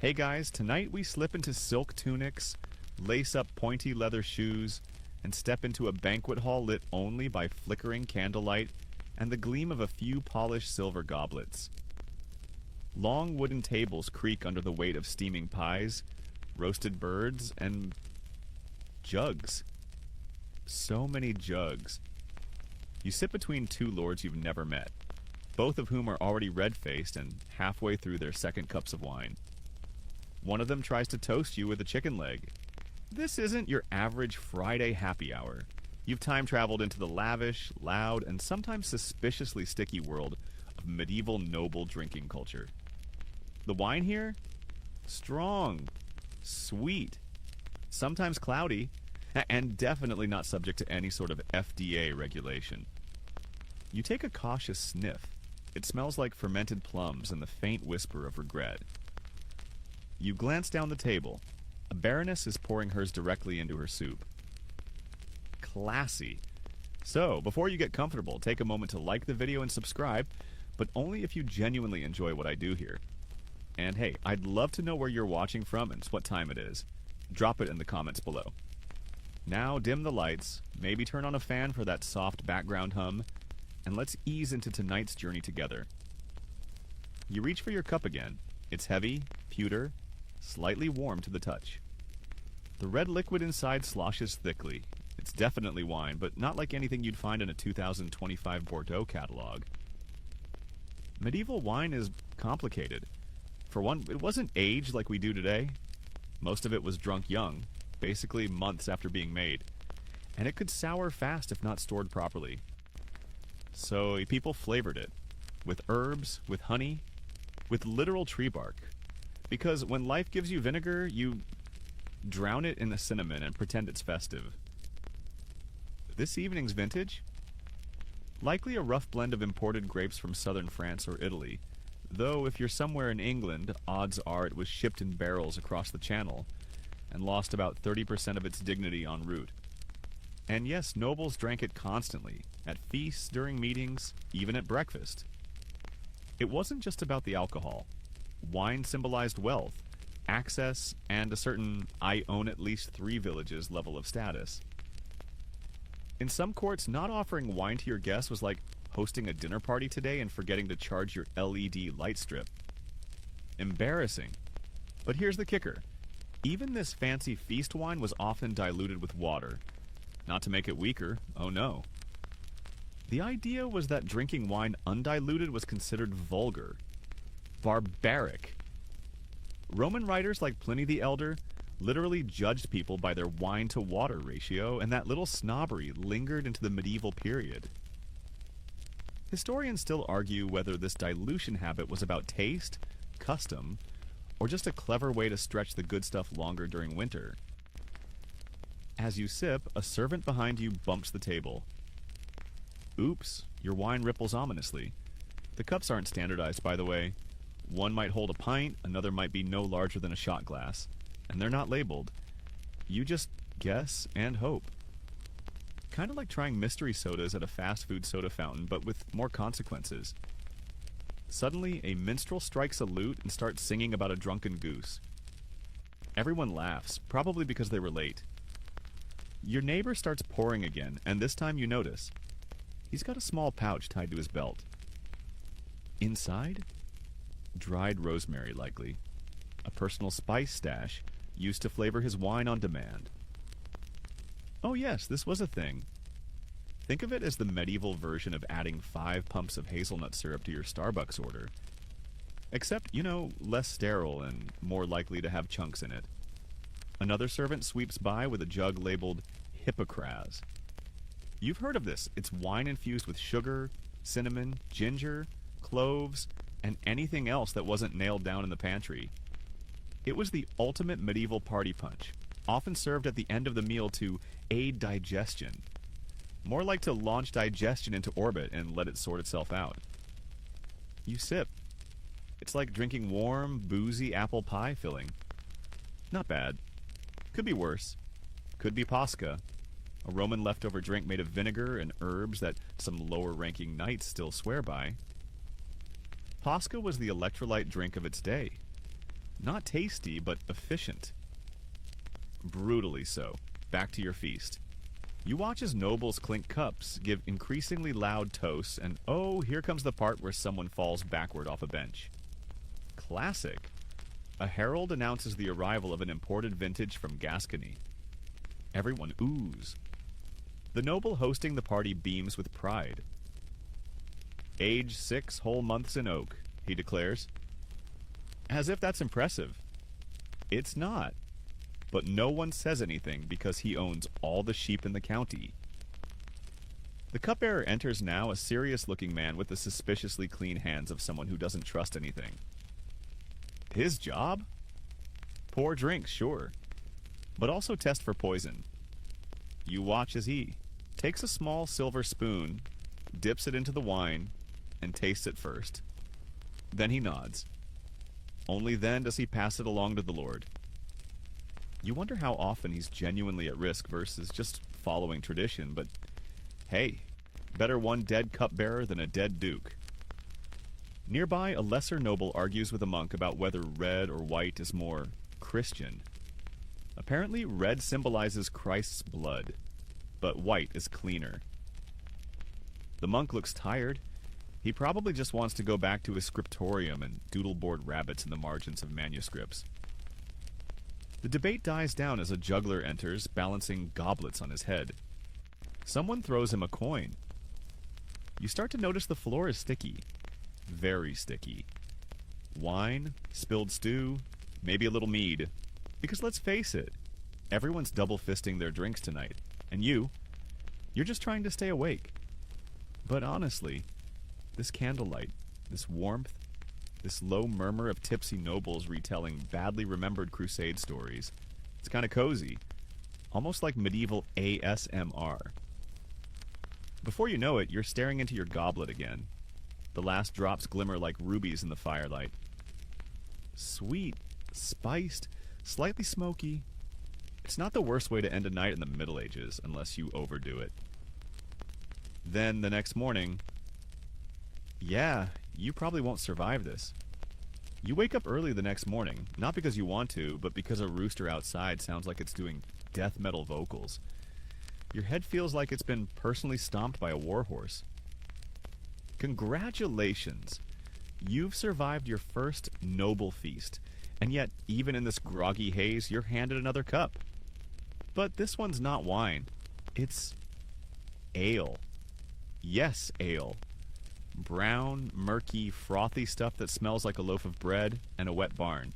Hey guys, tonight we slip into silk tunics, lace up pointy leather shoes, and step into a banquet hall lit only by flickering candlelight and the gleam of a few polished silver goblets. Long wooden tables creak under the weight of steaming pies, roasted birds, and jugs. So many jugs. You sit between two lords you've never met, both of whom are already red-faced and halfway through their second cups of wine. One of them tries to toast you with a chicken leg. This isn't your average Friday happy hour. You've time-traveled into the lavish, loud, and sometimes suspiciously sticky world of medieval noble drinking culture. The wine here? Strong, sweet, sometimes cloudy, and definitely not subject to any sort of FDA regulation. You take a cautious sniff. It smells like fermented plums and the faint whisper of regret. You glance down the table. A baroness is pouring hers directly into her soup. Classy. So, before you get comfortable, take a moment to like the video and subscribe, but only if you genuinely enjoy what I do here. And hey, I'd love to know where you're watching from and what time it is. Drop it in the comments below. Now dim the lights, maybe turn on a fan for that soft background hum, and let's ease into tonight's journey together. You reach for your cup again. It's heavy, pewter, slightly warm to the touch. The red liquid inside sloshes thickly. It's definitely wine, but not like anything you'd find in a 2025 Bordeaux catalog. Medieval wine is complicated. For one, it wasn't aged like we do today. Most of it was drunk young, basically months after being made, and it could sour fast if not stored properly. So people flavored it, with herbs, with honey, with literal tree bark. Because when life gives you vinegar, you drown it in the cinnamon and pretend it's festive. This evening's vintage? Likely a rough blend of imported grapes from southern France or Italy, though if you're somewhere in England, odds are it was shipped in barrels across the channel and lost about 30% of its dignity en route. And yes, nobles drank it constantly, at feasts, during meetings, even at breakfast. It wasn't just about the alcohol. Wine symbolized wealth, access, and a certain I own at least 3 villages level of status. In some courts, not offering wine to your guests was like hosting a dinner party today and forgetting to charge your LED light strip. Embarrassing. But here's the kicker. Even this fancy feast wine was often diluted with water. Not to make it weaker, oh no. The idea was that drinking wine undiluted was considered vulgar. Barbaric. Roman writers like Pliny the Elder literally judged people by their wine-to-water ratio, and that little snobbery lingered into the medieval period. Historians still argue whether this dilution habit was about taste, custom, or just a clever way to stretch the good stuff longer during winter. As you sip, a servant behind you bumps the table. Oops, your wine ripples ominously. The cups aren't standardized, by the way. One might hold a pint, another might be no larger than a shot glass, and they're not labeled. You just guess and hope. Kind of like trying mystery sodas at a fast food soda fountain, but with more consequences. Suddenly, a minstrel strikes a lute and starts singing about a drunken goose. Everyone laughs, probably because they relate. Your neighbor starts pouring again, and this time you notice. He's got a small pouch tied to his belt. Inside? Dried rosemary, likely. A personal spice stash used to flavor his wine on demand. Oh yes, this was a thing. Think of it as the medieval version of adding 5 pumps of hazelnut syrup to your Starbucks order. Except, less sterile and more likely to have chunks in it. Another servant sweeps by with a jug labeled Hippocras. You've heard of this. It's wine infused with sugar, cinnamon, ginger, cloves, and anything else that wasn't nailed down in the pantry. It was the ultimate medieval party punch, often served at the end of the meal to aid digestion. More like to launch digestion into orbit and let it sort itself out. You sip. It's like drinking warm, boozy apple pie filling. Not bad. Could be worse. Could be Pascha, a Roman leftover drink made of vinegar and herbs that some lower-ranking knights still swear by. Pascha was the electrolyte drink of its day. Not tasty, but efficient. Brutally so. Back to your feast. You watch as nobles clink cups, give increasingly loud toasts, and oh, here comes the part where someone falls backward off a bench. Classic. A herald announces the arrival of an imported vintage from Gascony. Everyone oohs. The noble hosting the party beams with pride. Age 6 whole months in oak, he declares. As if that's impressive. It's not. But no one says anything because he owns all the sheep in the county. The cupbearer enters now, a serious-looking man with the suspiciously clean hands of someone who doesn't trust anything. His job? Pour drinks, sure. But also test for poison. You watch as he takes a small silver spoon, dips it into the wine, and tastes it first. Then he nods. Only then does he pass it along to the Lord. You wonder how often he's genuinely at risk versus just following tradition, but hey, better one dead cupbearer than a dead duke. Nearby, a lesser noble argues with a monk about whether red or white is more Christian. Apparently, red symbolizes Christ's blood, but white is cleaner. The monk looks tired. He probably just wants to go back to his scriptorium and doodleboard rabbits in the margins of manuscripts. The debate dies down as a juggler enters, balancing goblets on his head. Someone throws him a coin. You start to notice the floor is sticky. Very sticky. Wine, spilled stew, maybe a little mead. Because let's face it, everyone's double-fisting their drinks tonight. And you're just trying to stay awake. But honestly, this candlelight, this warmth, this low murmur of tipsy nobles retelling badly remembered crusade stories, it's kind of cozy. Almost like medieval ASMR. Before you know it, you're staring into your goblet again. The last drops glimmer like rubies in the firelight. Sweet, spiced, slightly smoky. It's not the worst way to end a night in the Middle Ages, unless you overdo it. Then, the next morning, yeah, you probably won't survive this. You wake up early the next morning, not because you want to, but because a rooster outside sounds like it's doing death metal vocals. Your head feels like it's been personally stomped by a warhorse. Congratulations! You've survived your first noble feast, and yet, even in this groggy haze, you're handed another cup. But this one's not wine. It's ale. Yes, ale. Brown, murky, frothy stuff that smells like a loaf of bread and a wet barn.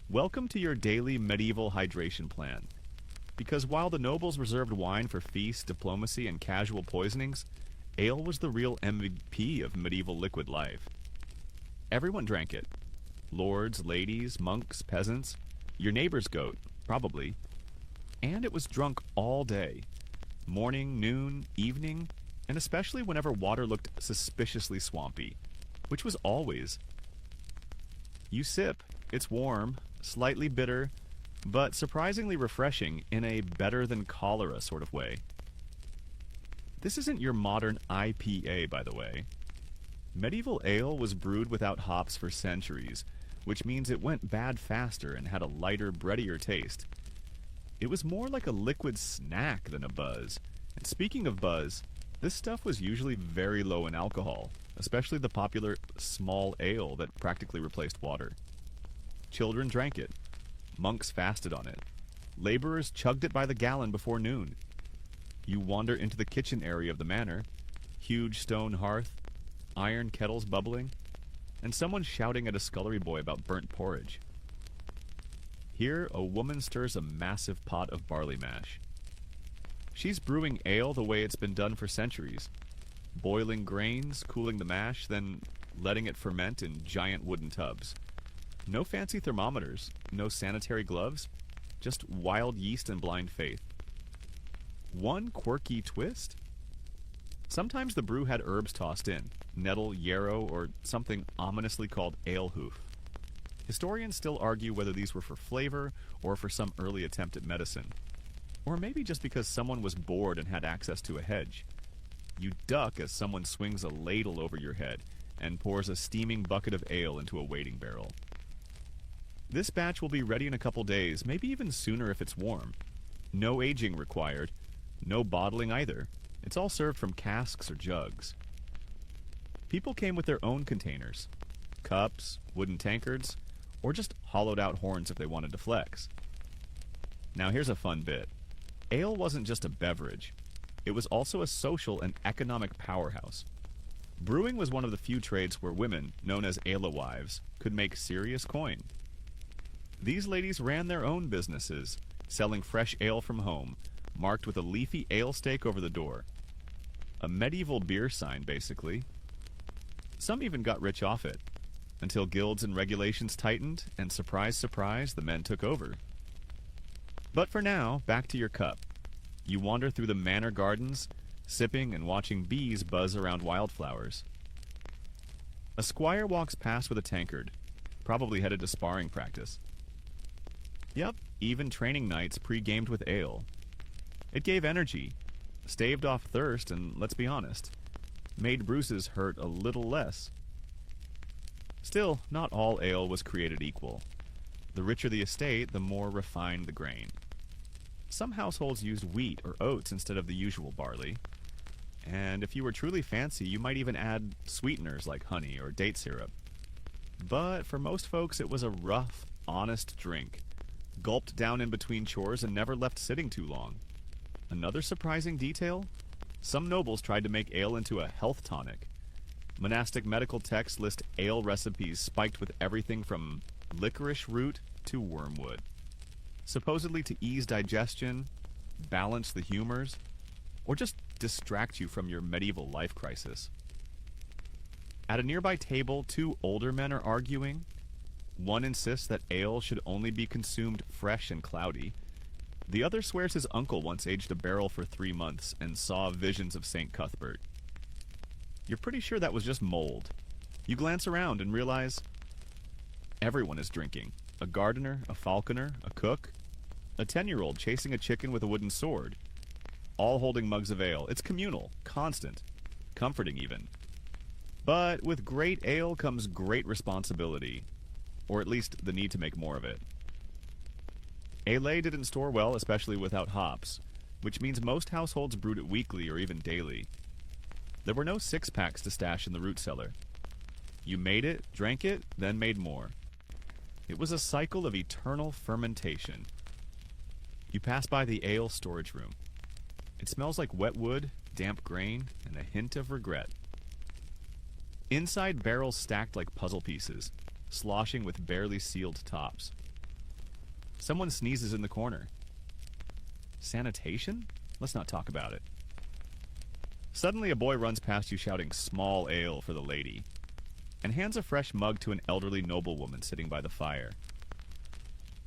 Welcome to your daily medieval hydration plan. Because while the nobles reserved wine for feast, diplomacy, and casual poisonings, ale was the real MVP of medieval liquid life. Everyone drank it. Lords, ladies, monks, peasants, your neighbor's goat, probably. And it was drunk all day. Morning, noon, evening, and especially whenever water looked suspiciously swampy, which was always. You sip, it's warm, slightly bitter, but surprisingly refreshing in a better-than-cholera sort of way. This isn't your modern IPA, by the way. Medieval ale was brewed without hops for centuries, which means it went bad faster and had a lighter, breadier taste. It was more like a liquid snack than a buzz. And speaking of buzz, this stuff was usually very low in alcohol, especially the popular small ale that practically replaced water. Children drank it. Monks fasted on it. Laborers chugged it by the gallon before noon. You wander into the kitchen area of the manor, huge stone hearth, iron kettles bubbling, and someone shouting at a scullery boy about burnt porridge. Here, a woman stirs a massive pot of barley mash. She's brewing ale the way it's been done for centuries. Boiling grains, cooling the mash, then letting it ferment in giant wooden tubs. No fancy thermometers, no sanitary gloves, just wild yeast and blind faith. One quirky twist? Sometimes the brew had herbs tossed in, nettle, yarrow, or something ominously called ale hoof. Historians still argue whether these were for flavor or for some early attempt at medicine. Or maybe just because someone was bored and had access to a hedge. You duck as someone swings a ladle over your head and pours a steaming bucket of ale into a waiting barrel. This batch will be ready in a couple days, maybe even sooner if it's warm. No aging required, no bottling either. It's all served from casks or jugs. People came with their own containers, cups, wooden tankards, or just hollowed out horns if they wanted to flex. Now here's a fun bit. Ale wasn't just a beverage. It was also a social and economic powerhouse. Brewing was one of the few trades where women, known as alewives, could make serious coin. These ladies ran their own businesses, selling fresh ale from home, marked with a leafy ale stake over the door. A medieval beer sign, basically. Some even got rich off it, until guilds and regulations tightened, and surprise, surprise, the men took over. But for now, back to your cup. You wander through the manor gardens, sipping and watching bees buzz around wildflowers. A squire walks past with a tankard, probably headed to sparring practice. Yep, even training nights pre-gamed with ale. It gave energy, staved off thirst, and let's be honest, made bruises hurt a little less. Still, not all ale was created equal. The richer the estate, the more refined the grain. Some households used wheat or oats instead of the usual barley. And if you were truly fancy, you might even add sweeteners like honey or date syrup. But for most folks, it was a rough, honest drink, gulped down in between chores and never left sitting too long. Another surprising detail? Some nobles tried to make ale into a health tonic. Monastic medical texts list ale recipes spiked with everything from licorice root to wormwood, supposedly to ease digestion, balance the humors, or just distract you from your medieval life crisis. At a nearby table, two older men are arguing. One insists that ale should only be consumed fresh and cloudy. The other swears his uncle once aged a barrel for 3 months and saw visions of St. Cuthbert. You're pretty sure that was just mold. You glance around and realize everyone is drinking. A gardener, a falconer, a cook, a 10-year-old chasing a chicken with a wooden sword. All holding mugs of ale. It's communal, constant, comforting even. But with great ale comes great responsibility, or at least the need to make more of it. Ale didn't store well, especially without hops, which means most households brewed it weekly or even daily. There were no six-packs to stash in the root cellar. You made it, drank it, then made more. It was a cycle of eternal fermentation. You pass by the ale storage room. It smells like wet wood, damp grain, and a hint of regret. Inside, barrels stacked like puzzle pieces, sloshing with barely sealed tops. Someone sneezes in the corner. Sanitation? Let's not talk about it. Suddenly, a boy runs past you shouting "small ale" for the lady, and hands a fresh mug to an elderly noblewoman sitting by the fire.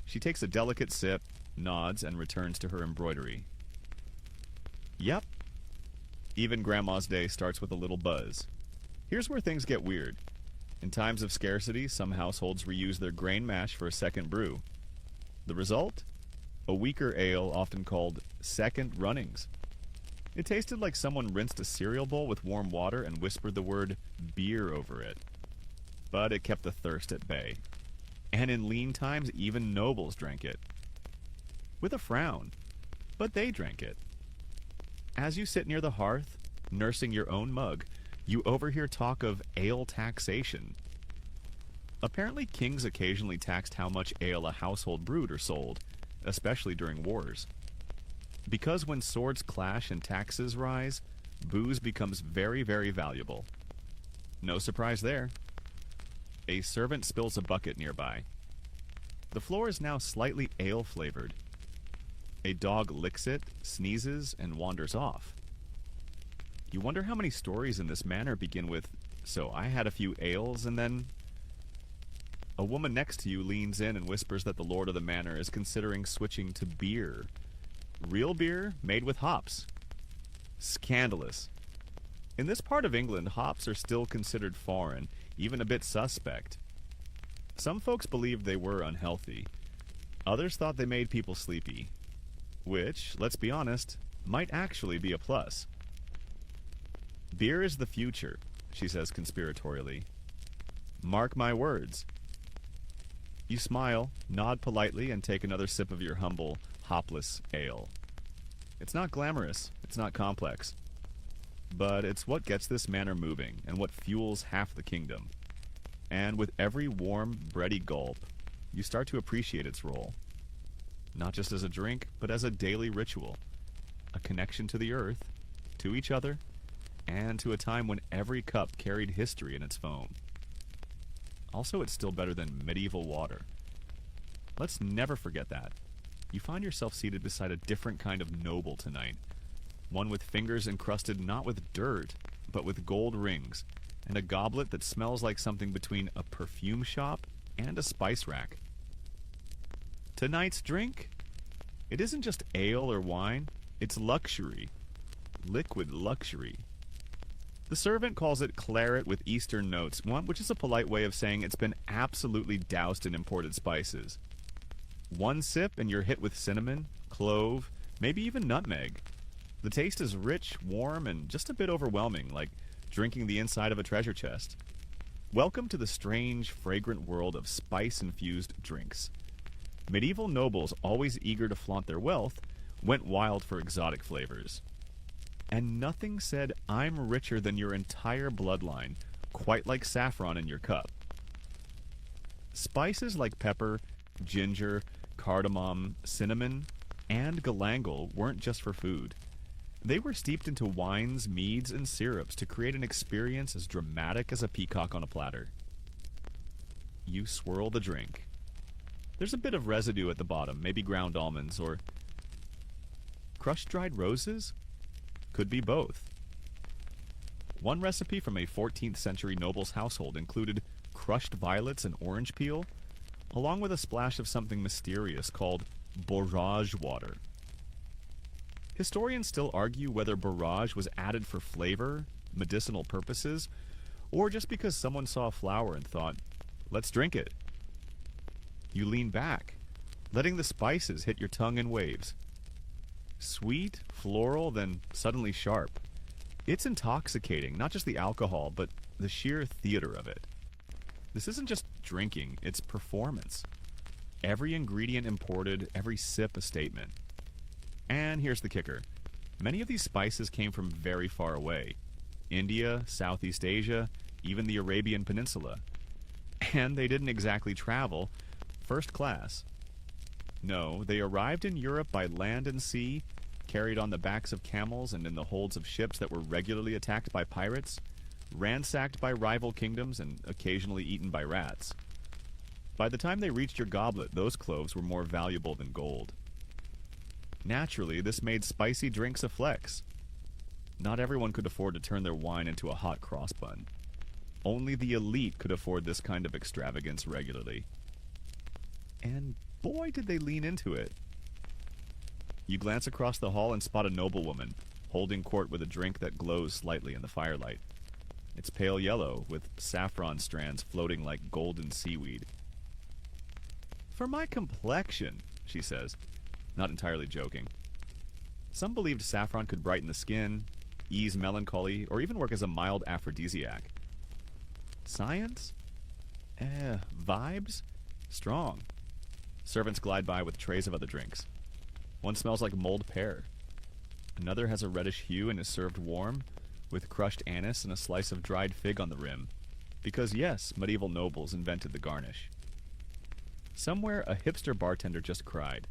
She takes a delicate sip, nods, and returns to her embroidery. Yep. Even Grandma's day starts with a little buzz. Here's where things get weird. In times of scarcity, some households reuse their grain mash for a second brew. The result? A weaker ale often called second runnings. It tasted like someone rinsed a cereal bowl with warm water and whispered the word beer over it. But it kept the thirst at bay. And in lean times, even nobles drank it. With a frown. But they drank it. As you sit near the hearth, nursing your own mug, you overhear talk of ale taxation. Apparently, kings occasionally taxed how much ale a household brewed or sold, especially during wars. Because when swords clash and taxes rise, booze becomes very, very valuable. No surprise there. A servant spills a bucket nearby. The floor is now slightly ale-flavored. A dog licks it, sneezes, and wanders off. You wonder how many stories in this manner begin with, "So I had a few ales and then..." A woman next to you leans in and whispers that the lord of the manor is considering switching to beer. Real beer made with hops. Scandalous. In this part of England, hops are still considered foreign, even a bit suspect. Some folks believed they were unhealthy. Others thought they made people sleepy. Which, let's be honest, might actually be a plus. "Beer is the future," she says conspiratorially. "Mark my words." You smile, nod politely, and take another sip of your humble, hopless ale. It's not glamorous, it's not complex, but it's what gets this manor moving and what fuels half the kingdom. And with every warm, bready gulp, you start to appreciate its role. Not just as a drink, but as a daily ritual. A connection to the earth, to each other, and to a time when every cup carried history in its foam. Also, it's still better than medieval water. Let's never forget that. You find yourself seated beside a different kind of noble tonight. One with fingers encrusted not with dirt, but with gold rings, and a goblet that smells like something between a perfume shop and a spice rack. Tonight's drink? It isn't just ale or wine, it's luxury. Liquid luxury. The servant calls it claret with eastern notes, which is a polite way of saying it's been absolutely doused in imported spices. One sip and you're hit with cinnamon, clove, maybe even nutmeg. The taste is rich, warm, and just a bit overwhelming, like drinking the inside of a treasure chest. Welcome to the strange, fragrant world of spice-infused drinks. Medieval nobles, always eager to flaunt their wealth, went wild for exotic flavors. And nothing said, "I'm richer than your entire bloodline," quite like saffron in your cup. Spices like pepper, ginger, cardamom, cinnamon, and galangal weren't just for food. They were steeped into wines, meads, and syrups to create an experience as dramatic as a peacock on a platter. You swirl the drink. There's a bit of residue at the bottom, maybe ground almonds or crushed dried roses? Could be both. One recipe from a 14th century noble's household included crushed violets and orange peel, along with a splash of something mysterious called borage water. Historians still argue whether borage was added for flavor, medicinal purposes, or just because someone saw a flower and thought, "Let's drink it." You lean back, letting the spices hit your tongue in waves. Sweet, floral, then suddenly sharp. It's intoxicating, not just the alcohol, but the sheer theater of it. This isn't just drinking, it's performance. Every ingredient imported, every sip a statement. And here's the kicker. Many of these spices came from very far away. India, Southeast Asia, even the Arabian Peninsula. And they didn't exactly travel first class. No, they arrived in Europe by land and sea, carried on the backs of camels and in the holds of ships that were regularly attacked by pirates, ransacked by rival kingdoms, and occasionally eaten by rats. By the time they reached your goblet, those cloves were more valuable than gold. Naturally, this made spicy drinks a flex. Not everyone could afford to turn their wine into a hot cross bun. Only the elite could afford this kind of extravagance regularly. And boy, did they lean into it. You glance across the hall and spot a noblewoman, holding court with a drink that glows slightly in the firelight. It's pale yellow, with saffron strands floating like golden seaweed. "For my complexion," she says, not entirely joking. Some believed saffron could brighten the skin, ease melancholy, or even work as a mild aphrodisiac. Science? Vibes? Strong. Servants glide by with trays of other drinks. One smells like mulled pear. Another has a reddish hue and is served warm, with crushed anise and a slice of dried fig on the rim. Because yes, medieval nobles invented the garnish. Somewhere, a hipster bartender just cried.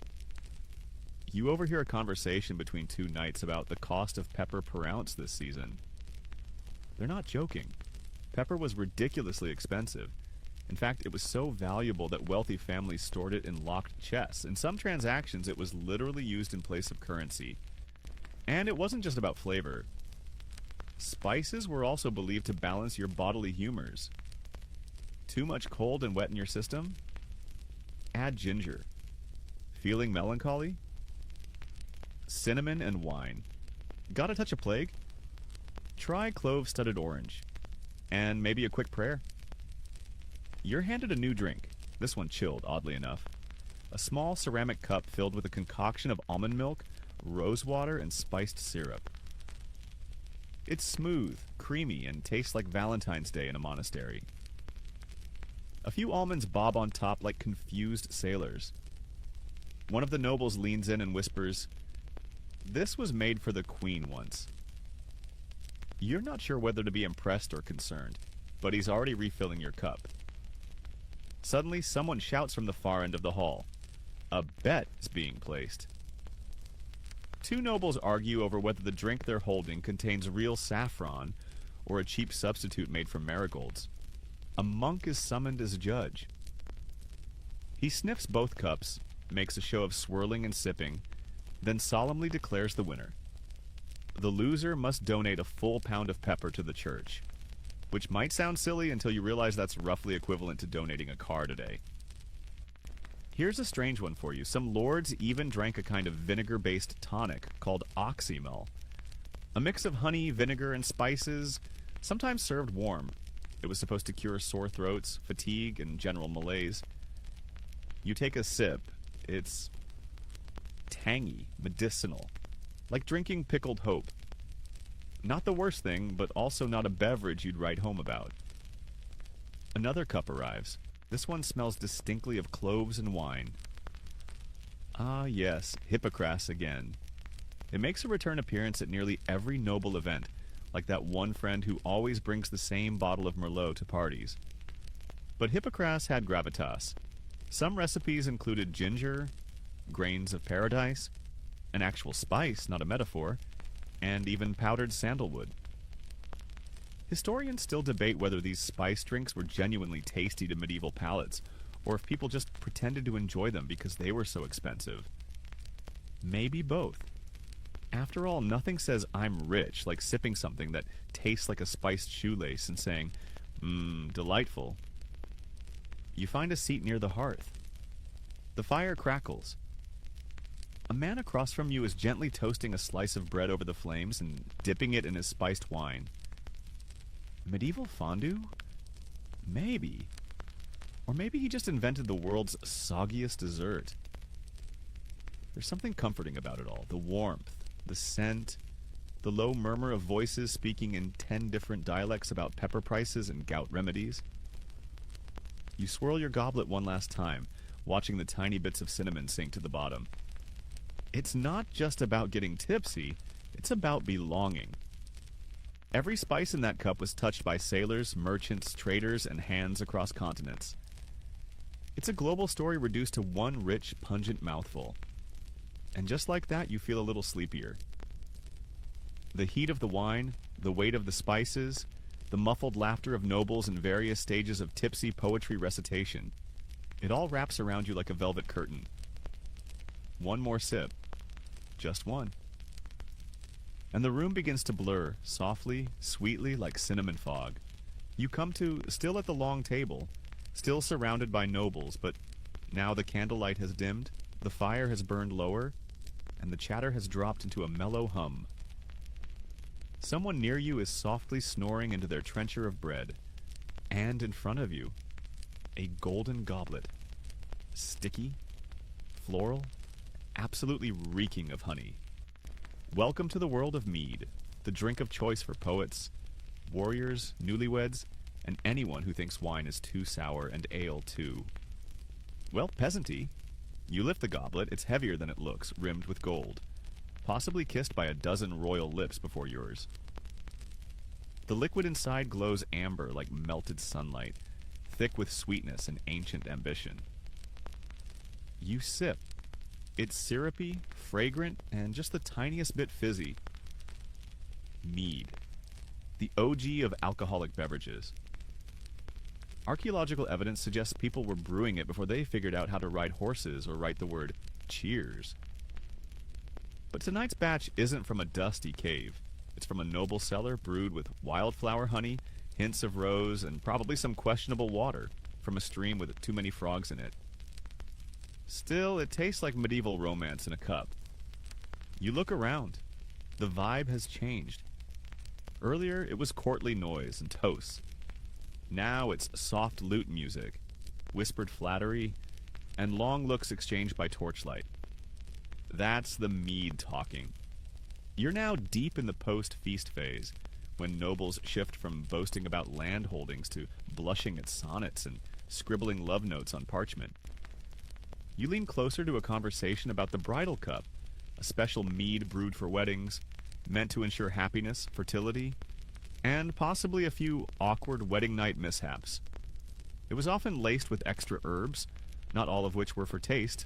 You overhear a conversation between two knights about the cost of pepper per ounce this season. They're not joking. Pepper was ridiculously expensive. In fact, it was so valuable that wealthy families stored it in locked chests. In some transactions, it was literally used in place of currency. And it wasn't just about flavor. Spices were also believed to balance your bodily humors. Too much cold and wet in your system? Add ginger. Feeling melancholy? Cinnamon and wine. Got a touch of plague? Try clove-studded orange. And maybe a quick prayer. You're handed a new drink, this one chilled, oddly enough. A small ceramic cup filled with a concoction of almond milk, rose water, and spiced syrup. It's smooth, creamy, and tastes like Valentine's Day in a monastery. A few almonds bob on top like confused sailors. One of the nobles leans in and whispers, "This was made for the queen once." You're not sure whether to be impressed or concerned, but he's already refilling your cup. Suddenly, someone shouts from the far end of the hall. A bet is being placed. Two nobles argue over whether the drink they're holding contains real saffron or a cheap substitute made from marigolds. A monk is summoned as a judge. He sniffs both cups, makes a show of swirling and sipping, then solemnly declares the winner. The loser must donate a full pound of pepper to the church, which might sound silly until you realize that's roughly equivalent to donating a car today. Here's a strange one for you. Some lords even drank a kind of vinegar-based tonic called oxymel. A mix of honey, vinegar, and spices, sometimes served warm. It was supposed to cure sore throats, fatigue, and general malaise. You take a sip. It's tangy, medicinal, like drinking pickled hope. Not the worst thing, but also not a beverage you'd write home about. Another cup arrives. This one smells distinctly of cloves and wine. Ah, yes, Hippocras again. It makes a return appearance at nearly every noble event, like that one friend who always brings the same bottle of Merlot to parties. But Hippocras had gravitas. Some recipes included ginger, grains of paradise, an actual spice, not a metaphor, and even powdered sandalwood. Historians still debate whether these spice drinks were genuinely tasty to medieval palates, or if people just pretended to enjoy them because they were so expensive. Maybe both. After all, nothing says I'm rich like sipping something that tastes like a spiced shoelace and saying, delightful. You find a seat near the hearth. The fire crackles. A man across from you is gently toasting a slice of bread over the flames and dipping it in his spiced wine. Medieval fondue? Maybe. Or maybe he just invented the world's soggiest dessert. There's something comforting about it all. The warmth, the scent, the low murmur of voices speaking in 10 different dialects about pepper prices and gout remedies. You swirl your goblet one last time, watching the tiny bits of cinnamon sink to the bottom. It's not just about getting tipsy, it's about belonging. Every spice in that cup was touched by sailors, merchants, traders, and hands across continents. It's a global story reduced to one rich, pungent mouthful. And just like that, you feel a little sleepier. The heat of the wine, the weight of the spices, the muffled laughter of nobles in various stages of tipsy poetry recitation. It all wraps around you like a velvet curtain. One more sip. Just one. And the room begins to blur, softly, sweetly, like cinnamon fog. You come to, still at the long table, still surrounded by nobles, but now the candlelight has dimmed, the fire has burned lower, and the chatter has dropped into a mellow hum. Someone near you is softly snoring into their trencher of bread, and in front of you, a golden goblet, sticky, floral, absolutely reeking of honey. Welcome to the world of mead, the drink of choice for poets, warriors, newlyweds, and anyone who thinks wine is too sour and ale too. Well, peasanty. You lift the goblet, it's heavier than it looks, rimmed with gold, possibly kissed by a dozen royal lips before yours. The liquid inside glows amber like melted sunlight, thick with sweetness and ancient ambition. You sip. It's syrupy, fragrant, and just the tiniest bit fizzy. Mead. The OG of alcoholic beverages. Archaeological evidence suggests people were brewing it before they figured out how to ride horses or write the word cheers. But tonight's batch isn't from a dusty cave. It's from a noble cellar brewed with wildflower honey, hints of rose, and probably some questionable water from a stream with too many frogs in it. Still, it tastes like medieval romance in a cup. You look around. The vibe has changed. Earlier, it was courtly noise and toasts. Now it's soft lute music, whispered flattery, and long looks exchanged by torchlight. That's the mead talking. You're now deep in the post-feast phase, when nobles shift from boasting about land holdings to blushing at sonnets and scribbling love notes on parchment. You lean closer to a conversation about the bridal cup, a special mead brewed for weddings, meant to ensure happiness, fertility, and possibly a few awkward wedding night mishaps. It was often laced with extra herbs, not all of which were for taste.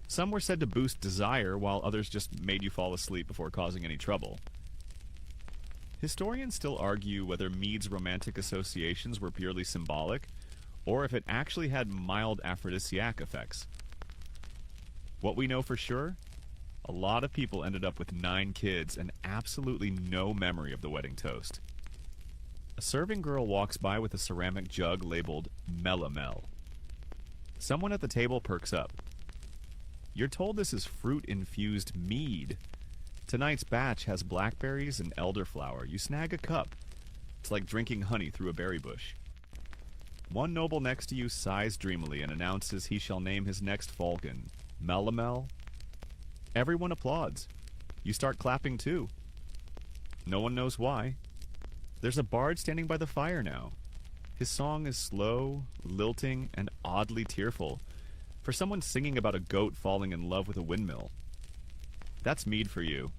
Some were said to boost desire, while others just made you fall asleep before causing any trouble. Historians still argue whether mead's romantic associations were purely symbolic, or if it actually had mild aphrodisiac effects. What we know for sure, a lot of people ended up with 9 kids and absolutely no memory of the wedding toast. A serving girl walks by with a ceramic jug labeled Melomel. Someone at the table perks up. You're told this is fruit-infused mead. Tonight's batch has blackberries and elderflower. You snag a cup. It's like drinking honey through a berry bush. One noble next to you sighs dreamily and announces he shall name his next falcon Melomel. Everyone applauds. You start clapping too. No one knows why. There's a bard standing by the fire now. His song is slow, lilting, and oddly tearful, for someone singing about a goat falling in love with a windmill. That's mead for you.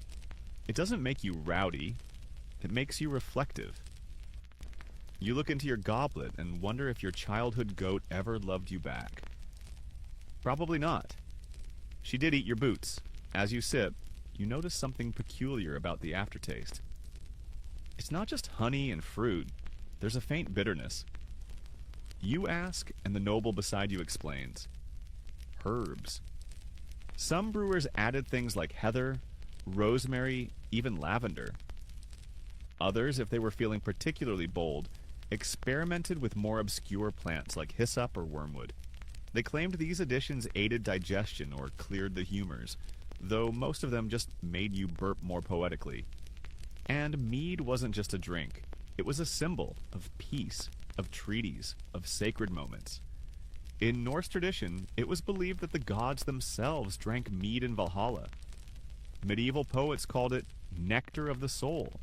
It doesn't make you rowdy. It makes you reflective. You look into your goblet and wonder if your childhood goat ever loved you back. Probably not. She did eat your boots. As you sip, you notice something peculiar about the aftertaste. It's not just honey and fruit. There's a faint bitterness. You ask, and the noble beside you explains. Herbs. Some brewers added things like heather, rosemary, even lavender. Others, if they were feeling particularly bold, experimented with more obscure plants like hyssop or wormwood. They claimed these additions aided digestion or cleared the humors, though most of them just made you burp more poetically. And mead wasn't just a drink. It was a symbol of peace, of treaties, of sacred moments. In Norse tradition, it was believed that the gods themselves drank mead in Valhalla. Medieval poets called it nectar of the soul,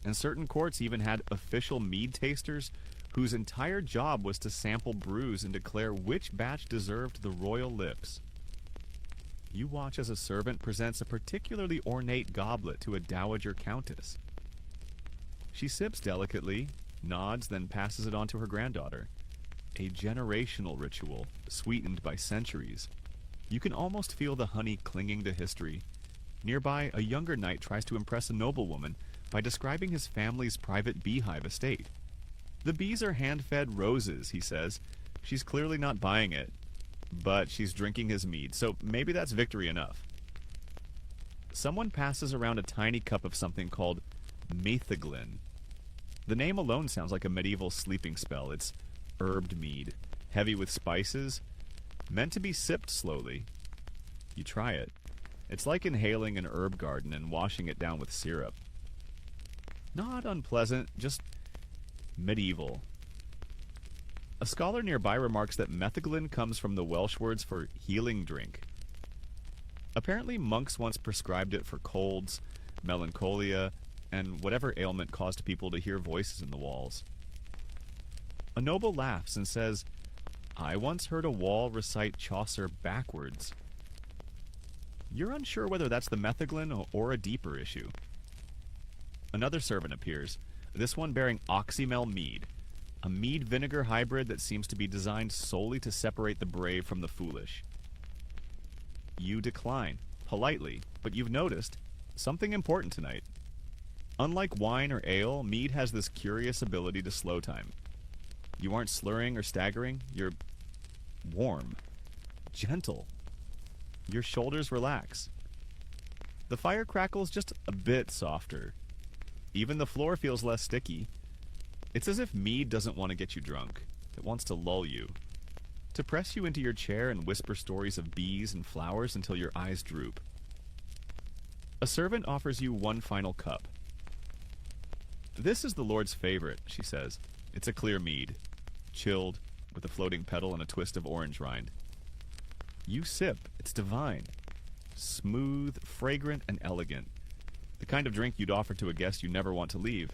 and certain courts even had official mead tasters whose entire job was to sample brews and declare which batch deserved the royal lips. You watch as a servant presents a particularly ornate goblet to a dowager countess. She sips delicately, nods, then passes it on to her granddaughter. A generational ritual, sweetened by centuries. You can almost feel the honey clinging to history. Nearby, a younger knight tries to impress a noblewoman by describing his family's private beehive estate. The bees are hand-fed roses, he says. She's clearly not buying it, but she's drinking his mead, so maybe that's victory enough. Someone passes around a tiny cup of something called metheglin. The name alone sounds like a medieval sleeping spell. It's herbed mead, heavy with spices, meant to be sipped slowly. You try it. It's like inhaling an herb garden and washing it down with syrup. Not unpleasant, just medieval. A scholar nearby remarks that metheglin comes from the Welsh words for healing drink. Apparently monks once prescribed it for colds, melancholia, and whatever ailment caused people to hear voices in the walls. A noble laughs and says, I once heard a wall recite Chaucer backwards. You're unsure whether that's the metheglin or a deeper issue. Another servant appears, this one bearing oxymel mead, a mead vinegar hybrid that seems to be designed solely to separate the brave from the foolish. You decline, politely, but you've noticed something important tonight. Unlike wine or ale, mead has this curious ability to slow time. You aren't slurring or staggering, you're warm, gentle. Your shoulders relax. The fire crackles just a bit softer. Even the floor feels less sticky. It's as if mead doesn't want to get you drunk. It wants to lull you. To press you into your chair and whisper stories of bees and flowers until your eyes droop. A servant offers you one final cup. This is the Lord's favorite, she says. It's a clear mead, chilled, with a floating petal and a twist of orange rind. You sip. It's divine. Smooth, fragrant, and elegant. The kind of drink you'd offer to a guest you never want to leave.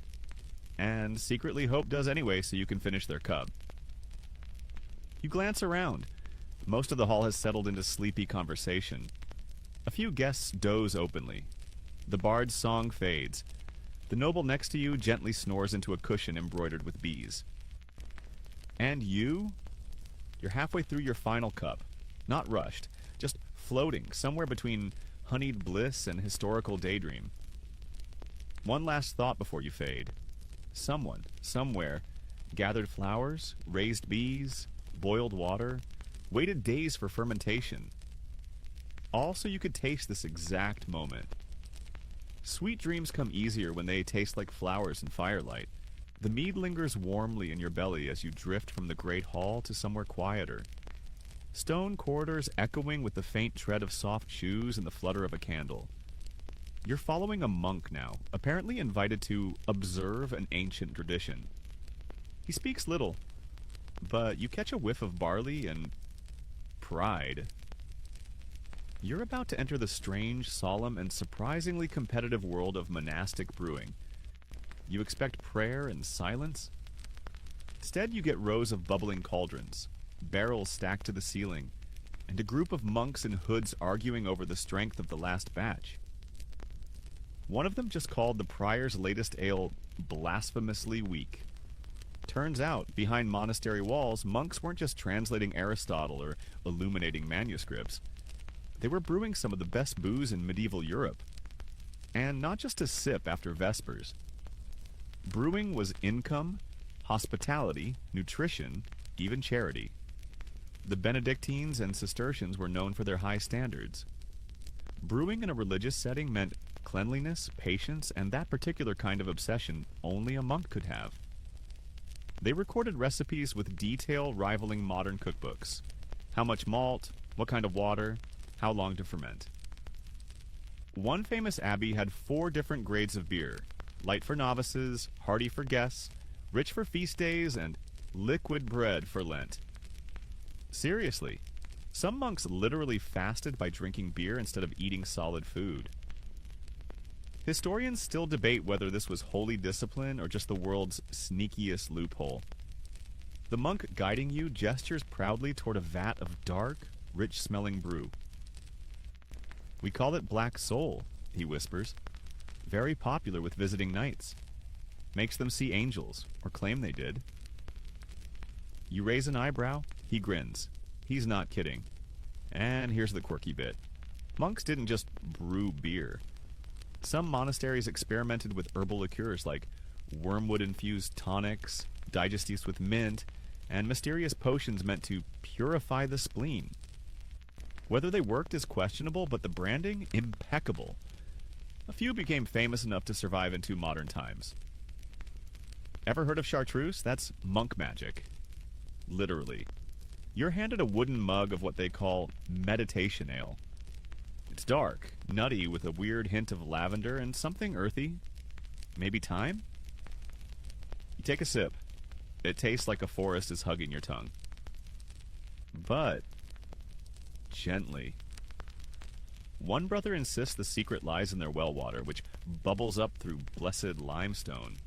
And secretly hope does anyway so you can finish their cup. You glance around. Most of the hall has settled into sleepy conversation. A few guests doze openly. The bard's song fades. The noble next to you gently snores into a cushion embroidered with bees. And you? You're halfway through your final cup. Not rushed, just floating somewhere between honeyed bliss and historical daydream. One last thought before you fade. Someone, somewhere, gathered flowers, raised bees, boiled water, waited days for fermentation. All so you could taste this exact moment. Sweet dreams come easier when they taste like flowers and firelight. The mead lingers warmly in your belly as you drift from the great hall to somewhere quieter. Stone corridors echoing with the faint tread of soft shoes and the flutter of a candle. You're following a monk now, apparently invited to observe an ancient tradition. He speaks little, but you catch a whiff of barley and pride. You're about to enter the strange, solemn, and surprisingly competitive world of monastic brewing. You expect prayer and silence. Instead, you get rows of bubbling cauldrons, barrels stacked to the ceiling, and a group of monks in hoods arguing over the strength of the last batch. One of them just called the prior's latest ale blasphemously weak. Turns out, behind monastery walls, monks weren't just translating Aristotle or illuminating manuscripts. They were brewing some of the best booze in medieval Europe. And not just to sip after Vespers. Brewing was income, hospitality, nutrition, even charity. The Benedictines and Cistercians were known for their high standards. Brewing in a religious setting meant cleanliness, patience, and that particular kind of obsession only a monk could have. They recorded recipes with detail rivaling modern cookbooks. How much malt, what kind of water, how long to ferment. One famous abbey had 4 different grades of beer: light for novices, hearty for guests, rich for feast days, and liquid bread for Lent. Seriously, some monks literally fasted by drinking beer instead of eating solid food. Historians still debate whether this was holy discipline or just the world's sneakiest loophole. The monk guiding you gestures proudly toward a vat of dark, rich-smelling brew. "We call it Black Soul," he whispers. "Very popular with visiting knights. Makes them see angels, or claim they did." You raise an eyebrow, he grins. He's not kidding. And here's the quirky bit. Monks didn't just brew beer. Some monasteries experimented with herbal liqueurs like wormwood-infused tonics, digestifs with mint, and mysterious potions meant to purify the spleen. Whether they worked is questionable, but the branding, impeccable. A few became famous enough to survive into modern times. Ever heard of chartreuse? That's monk magic. Literally. You're handed a wooden mug of what they call meditation ale. It's dark, nutty with a weird hint of lavender and something earthy. Maybe thyme? You take a sip. It tastes like a forest is hugging your tongue. But gently. One brother insists the secret lies in their well water, which bubbles up through blessed limestone.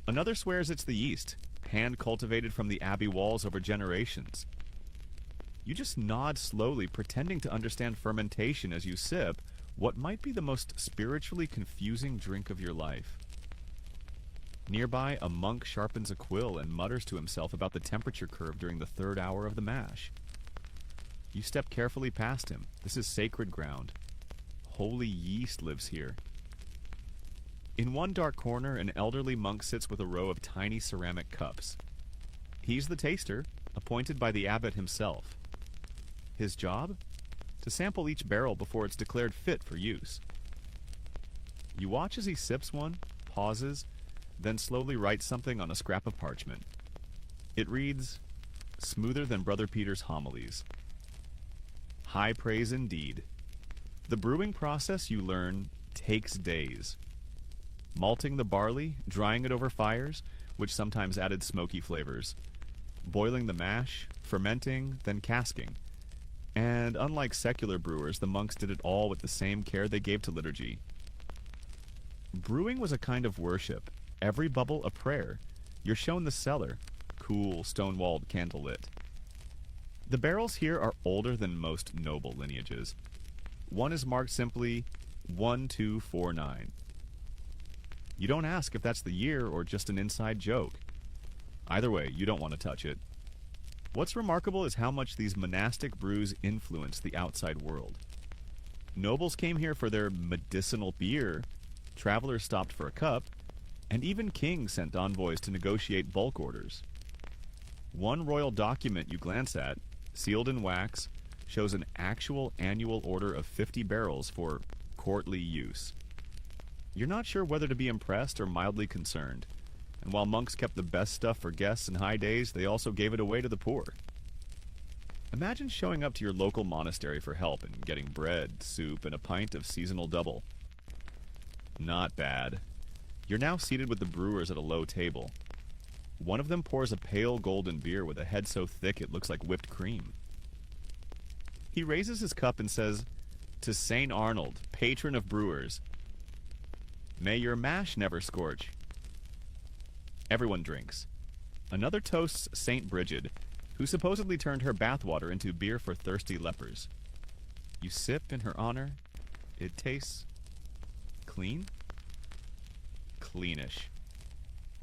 Another swears it's the yeast, hand-cultivated from the abbey walls over generations. You just nod slowly, pretending to understand fermentation as you sip what might be the most spiritually confusing drink of your life. Nearby, a monk sharpens a quill and mutters to himself about the temperature curve during the 3rd hour of the mash. You step carefully past him. This is sacred ground. Holy yeast lives here. In one dark corner, an elderly monk sits with a row of tiny ceramic cups. He's the taster, appointed by the abbot himself. His job? To sample each barrel before it's declared fit for use. You watch as he sips one, pauses, then slowly writes something on a scrap of parchment. It reads, "Smoother than Brother Peter's homilies." High praise indeed. The brewing process, you learn, takes days. Malting the barley, drying it over fires, which sometimes added smoky flavors. Boiling the mash, fermenting, then casking. And unlike secular brewers, the monks did it all with the same care they gave to liturgy. Brewing was a kind of worship. Every bubble a prayer. You're shown the cellar, cool, stone-walled candlelit. The barrels here are older than most noble lineages. One is marked simply 1249. You don't ask if that's the year or just an inside joke. Either way, you don't want to touch it. What's remarkable is how much these monastic brews influence the outside world. Nobles came here for their medicinal beer, travelers stopped for a cup, and even kings sent envoys to negotiate bulk orders. One royal document you glance at, sealed in wax, shows an actual annual order of 50 barrels for courtly use. You're not sure whether to be impressed or mildly concerned, and while monks kept the best stuff for guests and high days, they also gave it away to the poor. Imagine showing up to your local monastery for help and getting bread, soup, and a pint of seasonal double. Not bad. You're now seated with the brewers at a low table. One of them pours a pale golden beer with a head so thick it looks like whipped cream. He raises his cup and says, "To St. Arnold, patron of brewers. May your mash never scorch." Everyone drinks. Another toasts St. Bridget, who supposedly turned her bathwater into beer for thirsty lepers. You sip in her honor. It tastes clean? Cleanish.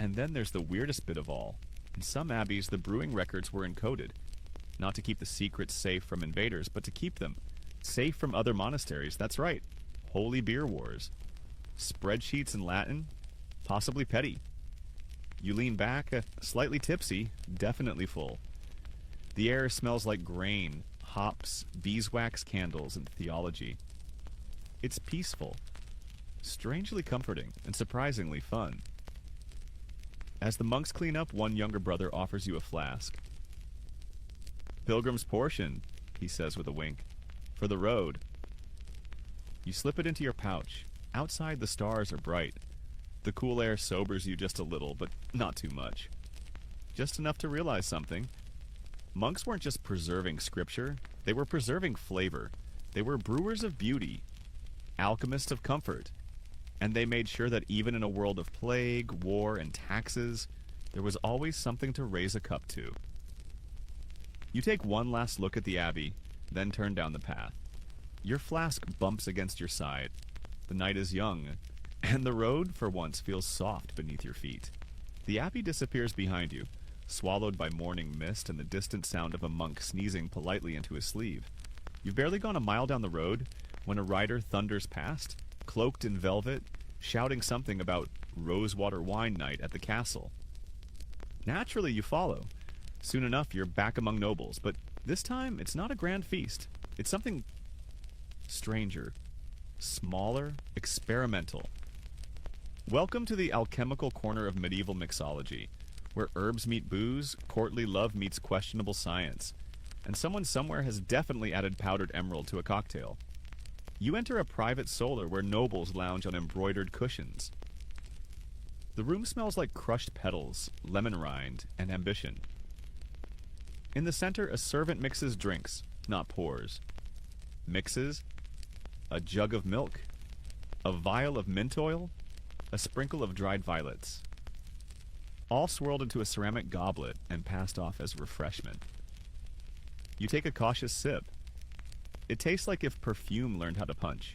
And then there's the weirdest bit of all. In some abbeys, the brewing records were encoded, not to keep the secrets safe from invaders, but to keep them safe from other monasteries. That's right. Holy beer wars. Spreadsheets in Latin, possibly petty. You lean back, slightly tipsy, definitely full. The air smells like grain, hops, beeswax candles, and theology. It's peaceful, strangely comforting, and surprisingly fun. As the monks clean up, one younger brother offers you a flask. "Pilgrim's portion," he says with a wink. "For the road." You slip it into your pouch. Outside, the stars are bright. The cool air sobers you just a little, but not too much. Just enough to realize something. Monks weren't just preserving scripture, they were preserving flavor. They were brewers of beauty, alchemists of comfort, and they made sure that even in a world of plague, war, and taxes, there was always something to raise a cup to. You take one last look at the abbey, then turn down the path. Your flask bumps against your side. The night is young, and the road, for once, feels soft beneath your feet. The abbey disappears behind you, swallowed by morning mist and the distant sound of a monk sneezing politely into his sleeve. You've barely gone a mile down the road when a rider thunders past, cloaked in velvet, shouting something about rosewater wine night at the castle. Naturally, you follow. Soon enough, you're back among nobles, but this time, it's not a grand feast. It's something stranger, smaller, experimental. Welcome to the alchemical corner of medieval mixology, where herbs meet booze, courtly love meets questionable science, and someone somewhere has definitely added powdered emerald to a cocktail. You enter a private solar where nobles lounge on embroidered cushions. The room smells like crushed petals, lemon rind, and ambition. In the center, a servant mixes drinks, not pours. Mixes a jug of milk, a vial of mint oil, a sprinkle of dried violets. All swirled into a ceramic goblet and passed off as refreshment. You take a cautious sip. It tastes like if perfume learned how to punch.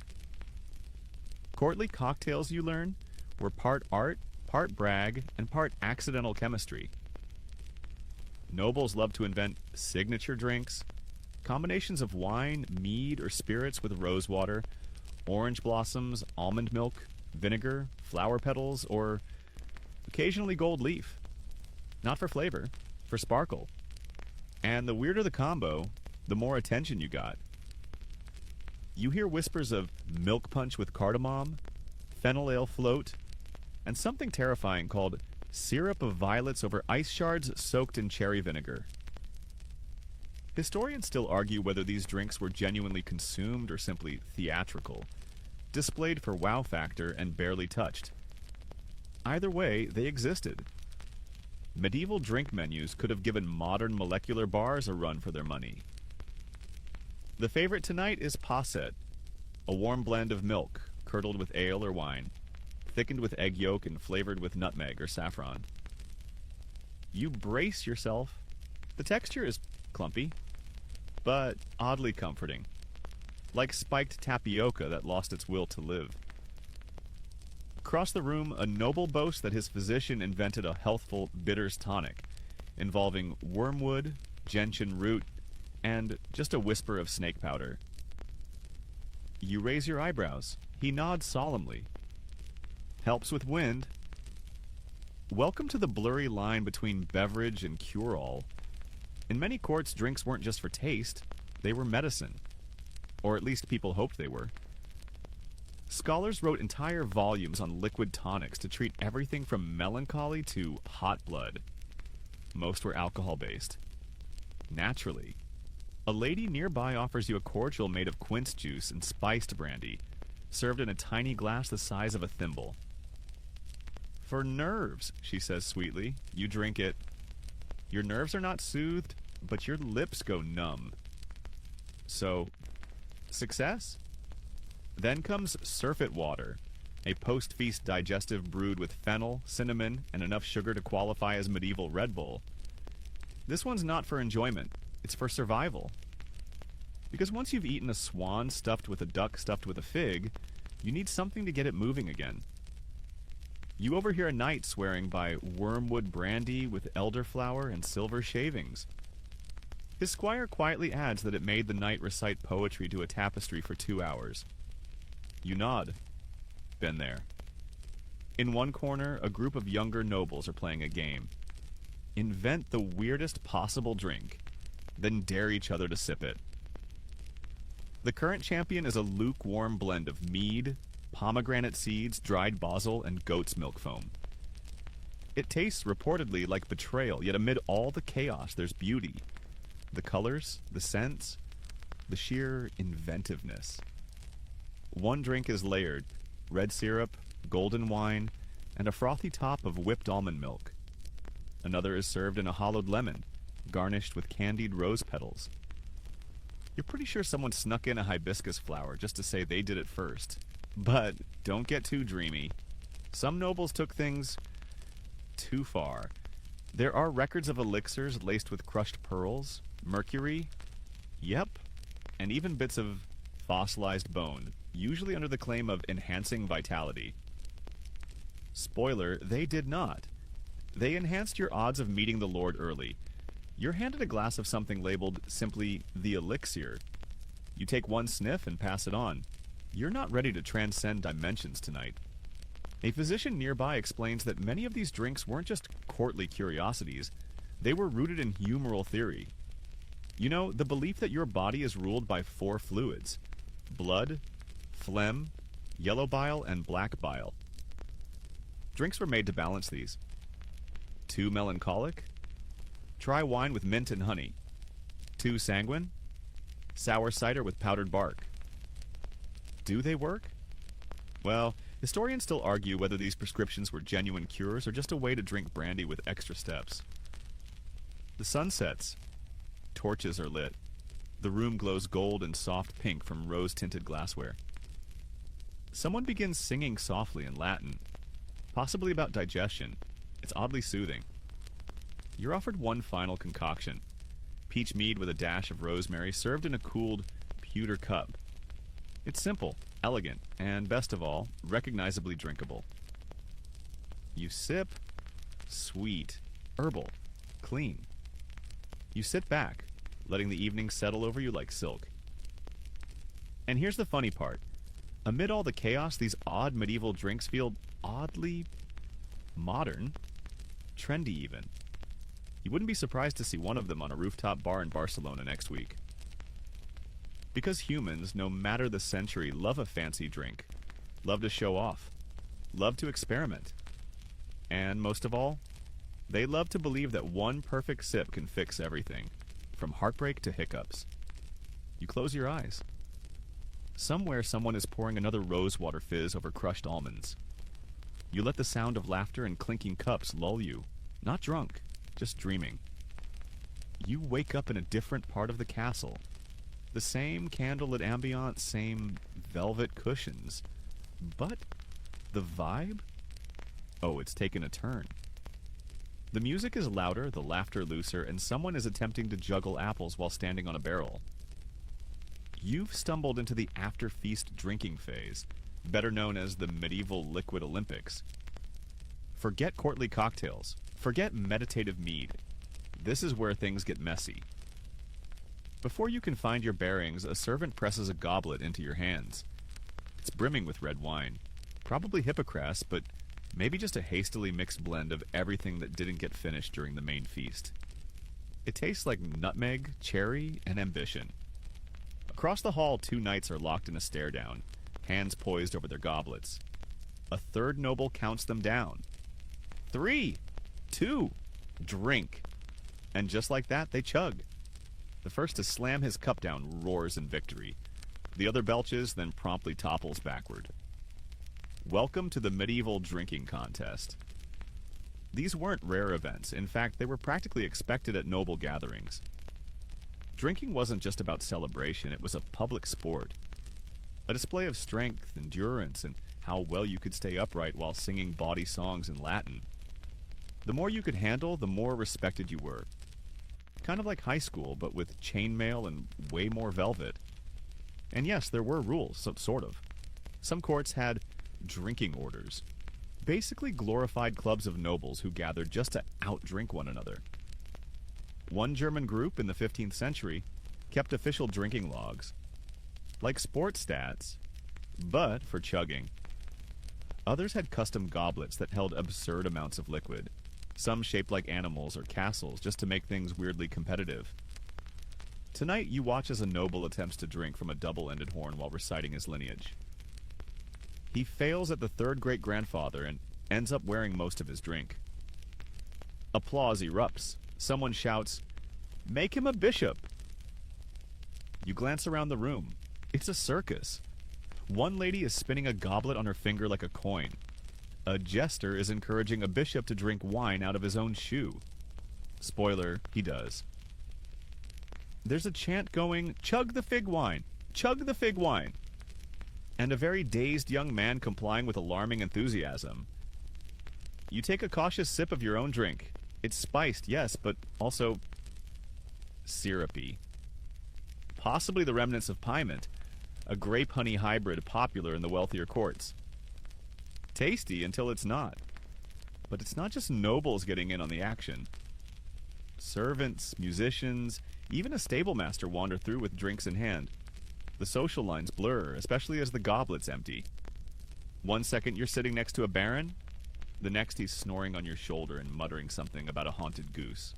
Courtly cocktails, you learn, were part art, part brag, and part accidental chemistry. Nobles love to invent signature drinks, combinations of wine, mead, or spirits with rosewater, orange blossoms, almond milk, vinegar, flower petals, or occasionally gold leaf. Not for flavor, for sparkle. And the weirder the combo, the more attention you got. You hear whispers of milk punch with cardamom, fennel ale float, and something terrifying called syrup of violets over ice shards soaked in cherry vinegar. Historians still argue whether these drinks were genuinely consumed or simply theatrical, displayed for wow factor and barely touched. Either way, they existed. Medieval drink menus could have given modern molecular bars a run for their money. The favorite tonight is posset, a warm blend of milk, curdled with ale or wine, thickened with egg yolk and flavored with nutmeg or saffron. You brace yourself. The texture is clumpy, but oddly comforting. Like spiked tapioca that lost its will to live. Across the room, a noble boasts that his physician invented a healthful bitters tonic, involving wormwood, gentian root, and just a whisper of snake powder. You raise your eyebrows. He nods solemnly. Helps with wind. Welcome to the blurry line between beverage and cure-all. In many courts, drinks weren't just for taste, they were medicine. Or at least people hoped they were. Scholars wrote entire volumes on liquid tonics to treat everything from melancholy to hot blood. Most were alcohol-based. Naturally. A lady nearby offers you a cordial made of quince juice and spiced brandy, served in a tiny glass the size of a thimble. For nerves, she says sweetly, you drink it. Your nerves are not soothed, but your lips go numb. So, success? Then comes surfeit water, a post-feast digestive brewed with fennel, cinnamon, and enough sugar to qualify as medieval Red Bull. This one's not for enjoyment, it's for survival. Because once you've eaten a swan stuffed with a duck stuffed with a fig, you need something to get it moving again. You overhear a knight swearing by wormwood brandy with elderflower and silver shavings. His squire quietly adds that it made the knight recite poetry to a tapestry for 2 hours. You nod. Been there. In one corner, a group of younger nobles are playing a game. Invent the weirdest possible drink, then dare each other to sip it. The current champion is a lukewarm blend of mead, pomegranate seeds, dried basil, and goat's milk foam. It tastes reportedly like betrayal, yet amid all the chaos, there's beauty. The colors, the scents, the sheer inventiveness. One drink is layered, red syrup, golden wine, and a frothy top of whipped almond milk. Another is served in a hollowed lemon, garnished with candied rose petals. You're pretty sure someone snuck in a hibiscus flower just to say they did it first. But don't get too dreamy. Some nobles took things too far. There are records of elixirs laced with crushed pearls, mercury, yep, and even bits of fossilized bone, usually under the claim of enhancing vitality. Spoiler, they did not. They enhanced your odds of meeting the Lord early. You're handed a glass of something labeled simply the elixir. You take one sniff and pass it on. You're not ready to transcend dimensions tonight. A physician nearby explains that many of these drinks weren't just courtly curiosities. They were rooted in humoral theory. You know, the belief that your body is ruled by 4 fluids: blood, phlegm, yellow bile, and black bile. Drinks were made to balance these. Too melancholic? Try wine with mint and honey. Too sanguine? Sour cider with powdered bark. Do they work? Well, historians still argue whether these prescriptions were genuine cures or just a way to drink brandy with extra steps. The sun sets. Torches are lit. The room glows gold and soft pink from rose-tinted glassware. Someone begins singing softly in Latin, possibly about digestion. It's oddly soothing. You're offered one final concoction. Peach mead with a dash of rosemary served in a cooled pewter cup. It's simple, elegant, and best of all, recognizably drinkable. You sip. Sweet. Herbal. Clean. You sit back, letting the evening settle over you like silk. And here's the funny part. Amid all the chaos, these odd medieval drinks feel oddly modern, trendy even. You wouldn't be surprised to see one of them on a rooftop bar in Barcelona next week. Because humans, no matter the century, love a fancy drink, love to show off, love to experiment. And most of all, they love to believe that one perfect sip can fix everything, from heartbreak to hiccups. You close your eyes. Somewhere someone is pouring another rosewater fizz over crushed almonds. You let the sound of laughter and clinking cups lull you, not drunk, just dreaming. You wake up in a different part of the castle. The same candlelit ambiance, same velvet cushions. But the vibe? Oh, it's taken a turn. The music is louder, the laughter looser, and someone is attempting to juggle apples while standing on a barrel. You've stumbled into the after-feast drinking phase, better known as the medieval liquid Olympics. Forget courtly cocktails. Forget meditative mead. This is where things get messy. Before you can find your bearings, a servant presses a goblet into your hands. It's brimming with red wine. Probably Hippocras, but maybe just a hastily mixed blend of everything that didn't get finished during the main feast. It tastes like nutmeg, cherry, and ambition. Across the hall, two knights are locked in a stare-down, hands poised over their goblets. A third noble counts them down. 3, 2, drink. And just like that, they chug. The first to slam his cup down roars in victory. The other belches, then promptly topples backward. Welcome to the medieval drinking contest. These weren't rare events. In fact, they were practically expected at noble gatherings. Drinking wasn't just about celebration, it was a public sport. A display of strength, endurance, and how well you could stay upright while singing bawdy songs in Latin. The more you could handle, the more respected you were. Kind of like high school, but with chainmail and way more velvet. And yes, there were rules, sort of. Some courts had drinking orders. Basically glorified clubs of nobles who gathered just to outdrink one another. One German group in the 15th century kept official drinking logs. Like sports stats, but for chugging. Others had custom goblets that held absurd amounts of liquid. Some shaped like animals or castles just to make things weirdly competitive. Tonight, you watch as a noble attempts to drink from a double-ended horn while reciting his lineage. He fails at the third great-grandfather and ends up wearing most of his drink. Applause erupts. Someone shouts, "Make him a bishop!" You glance around the room. It's a circus. One lady is spinning a goblet on her finger like a coin. A jester is encouraging a bishop to drink wine out of his own shoe. Spoiler, he does. There's a chant going, "Chug the fig wine! Chug the fig wine!" And a very dazed young man complying with alarming enthusiasm. You take a cautious sip of your own drink. It's spiced, yes, but also syrupy. Possibly the remnants of piment, a grape-honey hybrid popular in the wealthier courts. Tasty until it's not. But it's not just nobles getting in on the action. Servants, musicians, even a stablemaster wander through with drinks in hand. The social lines blur, especially as the goblets empty. One second you're sitting next to a baron, the next he's snoring on your shoulder and muttering something about a haunted goose.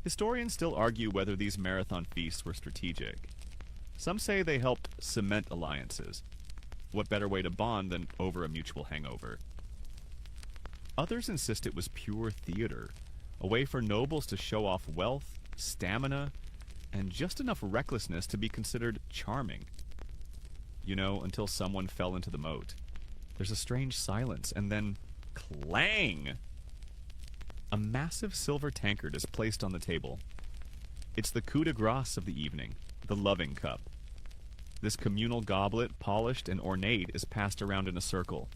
Historians still argue whether these marathon feasts were strategic. Some say they helped cement alliances. What better way to bond than over a mutual hangover? Others insist it was pure theater, a way for nobles to show off wealth, stamina, and just enough recklessness to be considered charming. You know, until someone fell into the moat. There's a strange silence, and then clang! A massive silver tankard is placed on the table. It's the coup de grace of the evening, the loving cup. This communal goblet, polished and ornate, is passed around in a circle.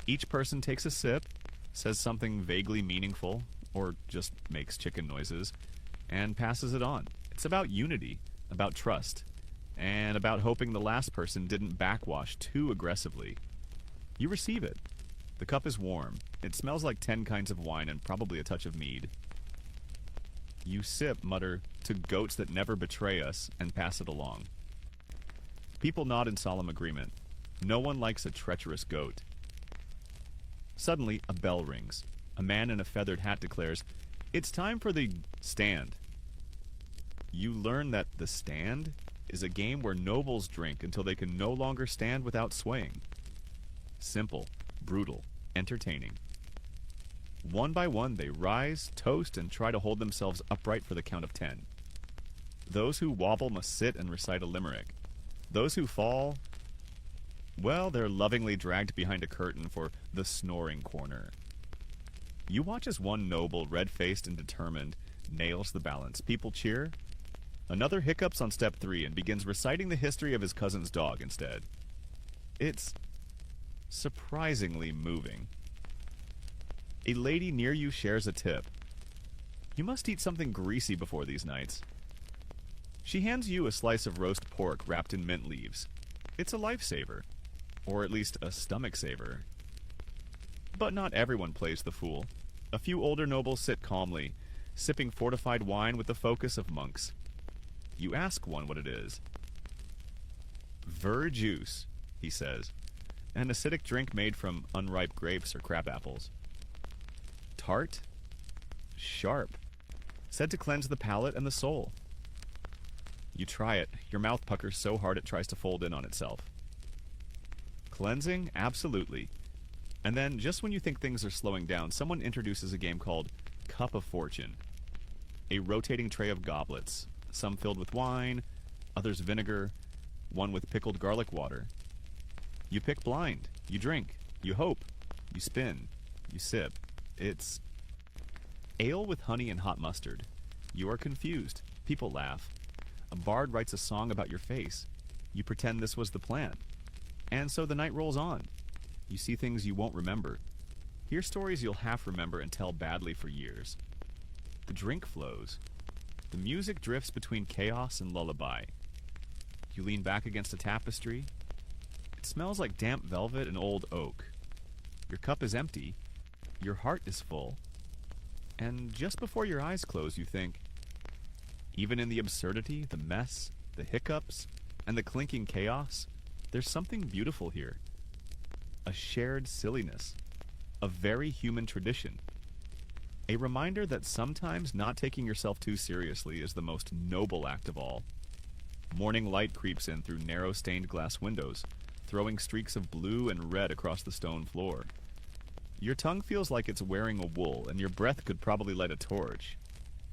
Each person takes a sip, says something vaguely meaningful, or just makes chicken noises, and passes it on. It's about unity, about trust, and about hoping the last person didn't backwash too aggressively. You receive it. The cup is warm. It smells like 10 kinds of wine and probably a touch of mead. You sip, mutter, "To goats that never betray us," and pass it along. People nod in solemn agreement. No one likes a treacherous goat. Suddenly, a bell rings. A man in a feathered hat declares, "It's time for the stand." You learn that the stand is a game where nobles drink until they can no longer stand without swaying. Simple, brutal, entertaining. One by one, they rise, toast, and try to hold themselves upright for the count of 10. Those who wobble must sit and recite a limerick. Those who fall, well, they're lovingly dragged behind a curtain for the snoring corner. You watch as one noble, red-faced and determined, nails the balance. People cheer. Another hiccups on step 3 and begins reciting the history of his cousin's dog instead. It's surprisingly moving. A lady near you shares a tip. You must eat something greasy before these nights. She hands you a slice of roast pork wrapped in mint leaves. It's a lifesaver, or at least a stomach saver. But not everyone plays the fool. A few older nobles sit calmly, sipping fortified wine with the focus of monks. You ask one what it is. Verjuice, he says, an acidic drink made from unripe grapes or crab apples. Tart? Sharp. Said to cleanse the palate and the soul. You try it. Your mouth puckers so hard it tries to fold in on itself. Cleansing? Absolutely. And then, just when you think things are slowing down, someone introduces a game called Cup of Fortune. A rotating tray of goblets, some filled with wine, others vinegar, one with pickled garlic water. You pick blind. You drink. You hope. You spin. You sip. It's ale with honey and hot mustard. You are confused. People laugh. A bard writes a song about your face. You pretend this was the plan. And so the night rolls on. You see things you won't remember. Hear stories you'll half remember and tell badly for years. The drink flows. The music drifts between chaos and lullaby. You lean back against a tapestry. It smells like damp velvet and old oak. Your cup is empty. Your heart is full. And just before your eyes close, you think, even in the absurdity, the mess, the hiccups, and the clinking chaos, there's something beautiful here. A shared silliness. A very human tradition. A reminder that sometimes not taking yourself too seriously is the most noble act of all. Morning light creeps in through narrow stained glass windows, throwing streaks of blue and red across the stone floor. Your tongue feels like it's wearing a wool, and your breath could probably light a torch.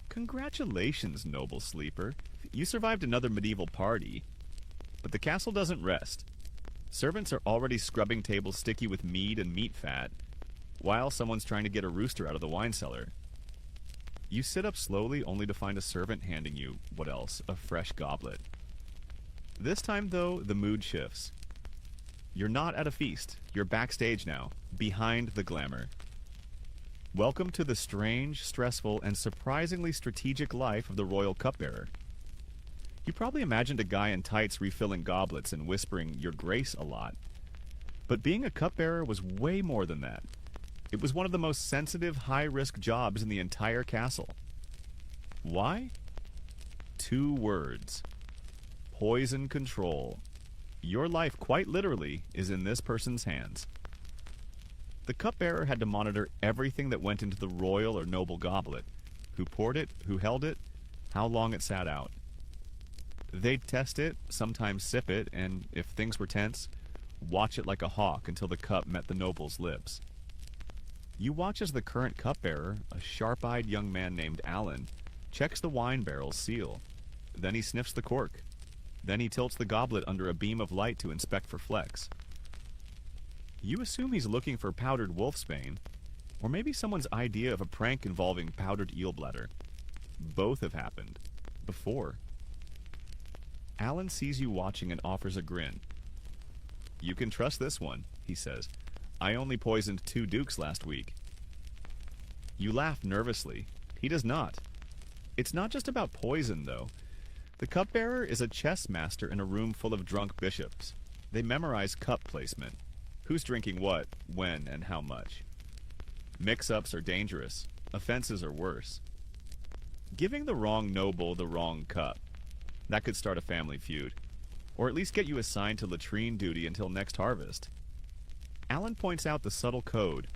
Congratulations, noble sleeper. You survived another medieval party. But the castle doesn't rest. Servants are already scrubbing tables sticky with mead and meat fat, while someone's trying to get a rooster out of the wine cellar. You sit up slowly only to find a servant handing you, what else, a fresh goblet. This time, though, the mood shifts. You're not at a feast. You're backstage now, behind the glamour. Welcome to the strange, stressful, and surprisingly strategic life of the royal cupbearer. You probably imagined a guy in tights refilling goblets and whispering, "Your Grace," a lot. But being a cupbearer was way more than that. It was one of the most sensitive, high-risk jobs in the entire castle. Why? 2 words. Poison control. Your life, quite literally, is in this person's hands. The cupbearer had to monitor everything that went into the royal or noble goblet. Who poured it, who held it, how long it sat out. They'd test it, sometimes sip it, and if things were tense, watch it like a hawk until the cup met the noble's lips. You watch as the current cupbearer, a sharp-eyed young man named Alan, checks the wine barrel's seal. Then he sniffs the cork. Then he tilts the goblet under a beam of light to inspect for flecks. You assume he's looking for powdered wolfsbane, or maybe someone's idea of a prank involving powdered eel bladder. Both have happened. Before. Alan sees you watching and offers a grin. "You can trust this one," he says. "I only poisoned 2 dukes last week." You laugh nervously. He does not. It's not just about poison, though. The cupbearer is a chess master in a room full of drunk bishops. They memorize cup placement. Who's drinking what, when, and how much. Mix-ups are dangerous. Offenses are worse. Giving the wrong noble the wrong cup. That could start a family feud. Or at least get you assigned to latrine duty until next harvest. Alan points out the subtle code.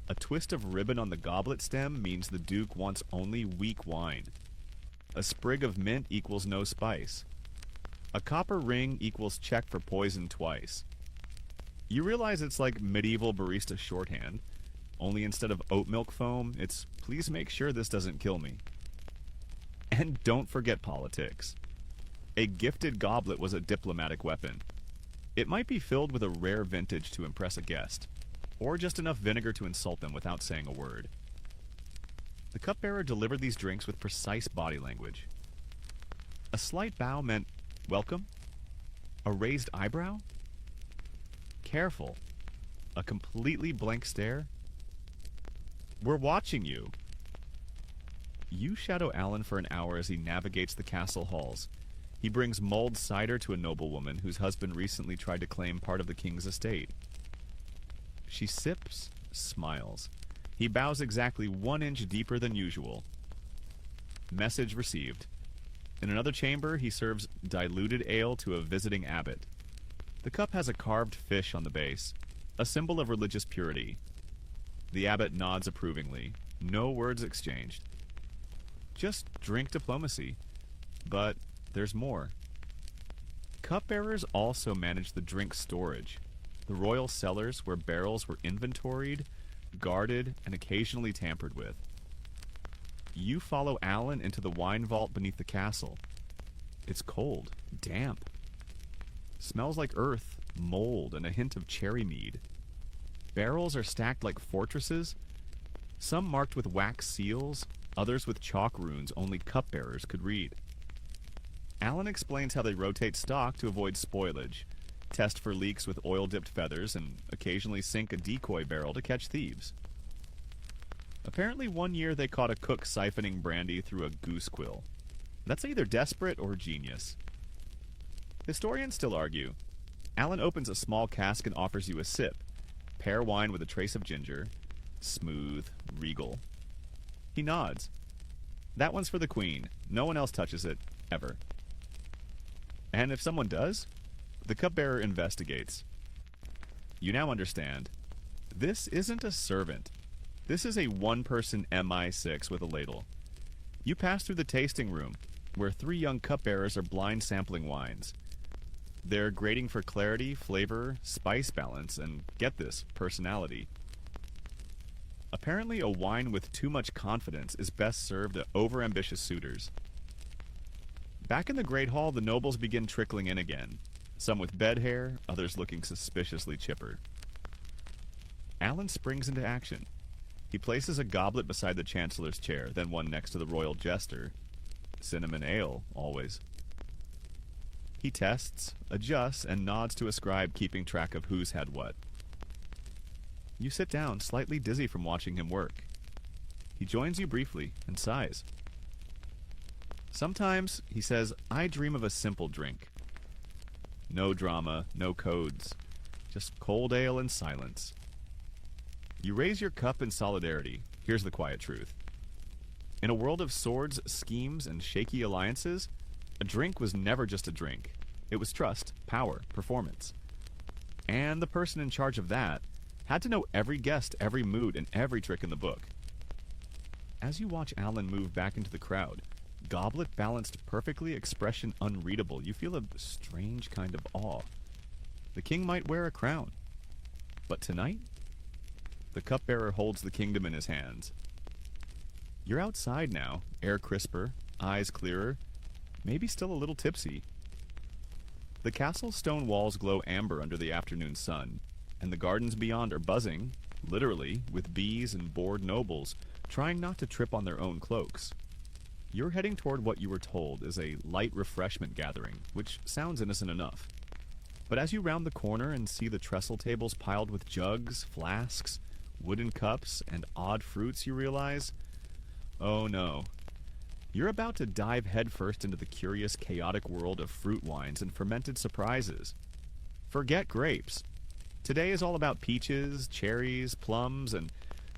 A twist of ribbon on the goblet stem means the duke wants only weak wine. A sprig of mint equals no spice. A copper ring equals check for poison twice. You realize it's like medieval barista shorthand, only instead of oat milk foam, it's "please make sure this doesn't kill me." And don't forget politics. A gifted goblet was a diplomatic weapon. It might be filled with a rare vintage to impress a guest, or just enough vinegar to insult them without saying a word. The cupbearer delivered these drinks with precise body language. A slight bow meant welcome. A raised eyebrow? Careful. A completely blank stare? We're watching you. You shadow Alan for an hour as he navigates the castle halls. He brings mulled cider to a noblewoman whose husband recently tried to claim part of the king's estate. She sips, smiles. He bows exactly 1 inch deeper than usual. Message received. In another chamber, he serves diluted ale to a visiting abbot. The cup has a carved fish on the base, a symbol of religious purity. The abbot nods approvingly. No words exchanged. Just drink diplomacy. But there's more. Cupbearers also manage the drink storage, the royal cellars where barrels were inventoried, guarded, and occasionally tampered with. You follow Alan into the wine vault beneath the castle. It's cold, damp. Smells like earth, mold, and a hint of cherry mead. Barrels are stacked like fortresses, some marked with wax seals, others with chalk runes only cupbearers could read. Alan explains how they rotate stock to avoid spoilage, test for leaks with oil-dipped feathers, and occasionally sink a decoy barrel to catch thieves. Apparently 1 year they caught a cook siphoning brandy through a goose quill. That's either desperate or genius. Historians still argue. Alan opens a small cask and offers you a sip. Pear wine with a trace of ginger. Smooth, regal. He nods. That one's for the queen. No one else touches it, ever. And if someone does, the cupbearer investigates. You now understand. This isn't a servant. This is a one-person MI6 with a ladle. You pass through the tasting room, where 3 young cupbearers are blind sampling wines. They're grading for clarity, flavor, spice balance, and, get this, personality. Apparently a wine with too much confidence is best served to overambitious suitors. Back in the Great Hall, the nobles begin trickling in again, some with bed hair, others looking suspiciously chipper. Alan springs into action. He places a goblet beside the chancellor's chair, then one next to the royal jester. Cinnamon ale, always. He tests, adjusts, and nods to a scribe keeping track of who's had what. You sit down, slightly dizzy from watching him work. He joins you briefly and sighs. Sometimes, he says, I dream of a simple drink. No drama, no codes. Just cold ale and silence. You raise your cup in solidarity. Here's the quiet truth. In a world of swords, schemes, and shaky alliances, a drink was never just a drink. It was trust, power, performance. And the person in charge of that had to know every guest, every mood, and every trick in the book. As you watch Alan move back into the crowd, goblet balanced perfectly, expression unreadable, you feel a strange kind of awe. The king might wear a crown. But tonight, the cupbearer holds the kingdom in his hands. You're outside now, air crisper, eyes clearer, maybe still a little tipsy. The castle's stone walls glow amber under the afternoon sun, and the gardens beyond are buzzing, literally, with bees and bored nobles, trying not to trip on their own cloaks. You're heading toward what you were told is a light refreshment gathering, which sounds innocent enough. But as you round the corner and see the trestle tables piled with jugs, flasks, wooden cups, and odd fruits, you realize, oh no. You're about to dive headfirst into the curious, chaotic world of fruit wines and fermented surprises. Forget grapes. Today is all about peaches, cherries, plums, and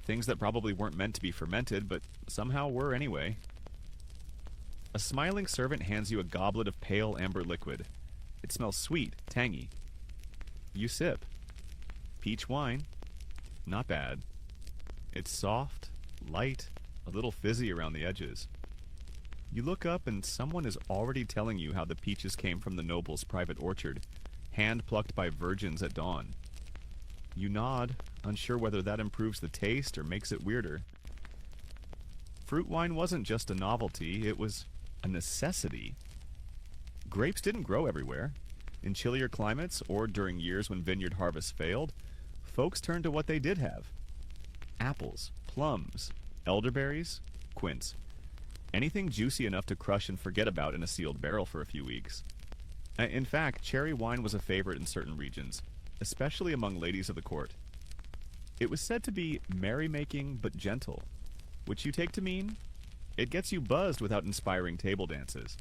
things that probably weren't meant to be fermented, but somehow were anyway. A smiling servant hands you a goblet of pale amber liquid. It smells sweet, tangy. You sip. Peach wine. Not bad. It's soft, light, a little fizzy around the edges. You look up and someone is already telling you how the peaches came from the noble's private orchard, hand-plucked by virgins at dawn. You nod, unsure whether that improves the taste or makes it weirder. Fruit wine wasn't just a novelty, it was a necessity. Grapes didn't grow everywhere. In chillier climates, or during years when vineyard harvests failed, folks turned to what they did have. Apples, plums, elderberries, quince. Anything juicy enough to crush and forget about in a sealed barrel for a few weeks. In fact, cherry wine was a favorite in certain regions, especially among ladies of the court. It was said to be merrymaking but gentle, which you take to mean it gets you buzzed without inspiring table dances.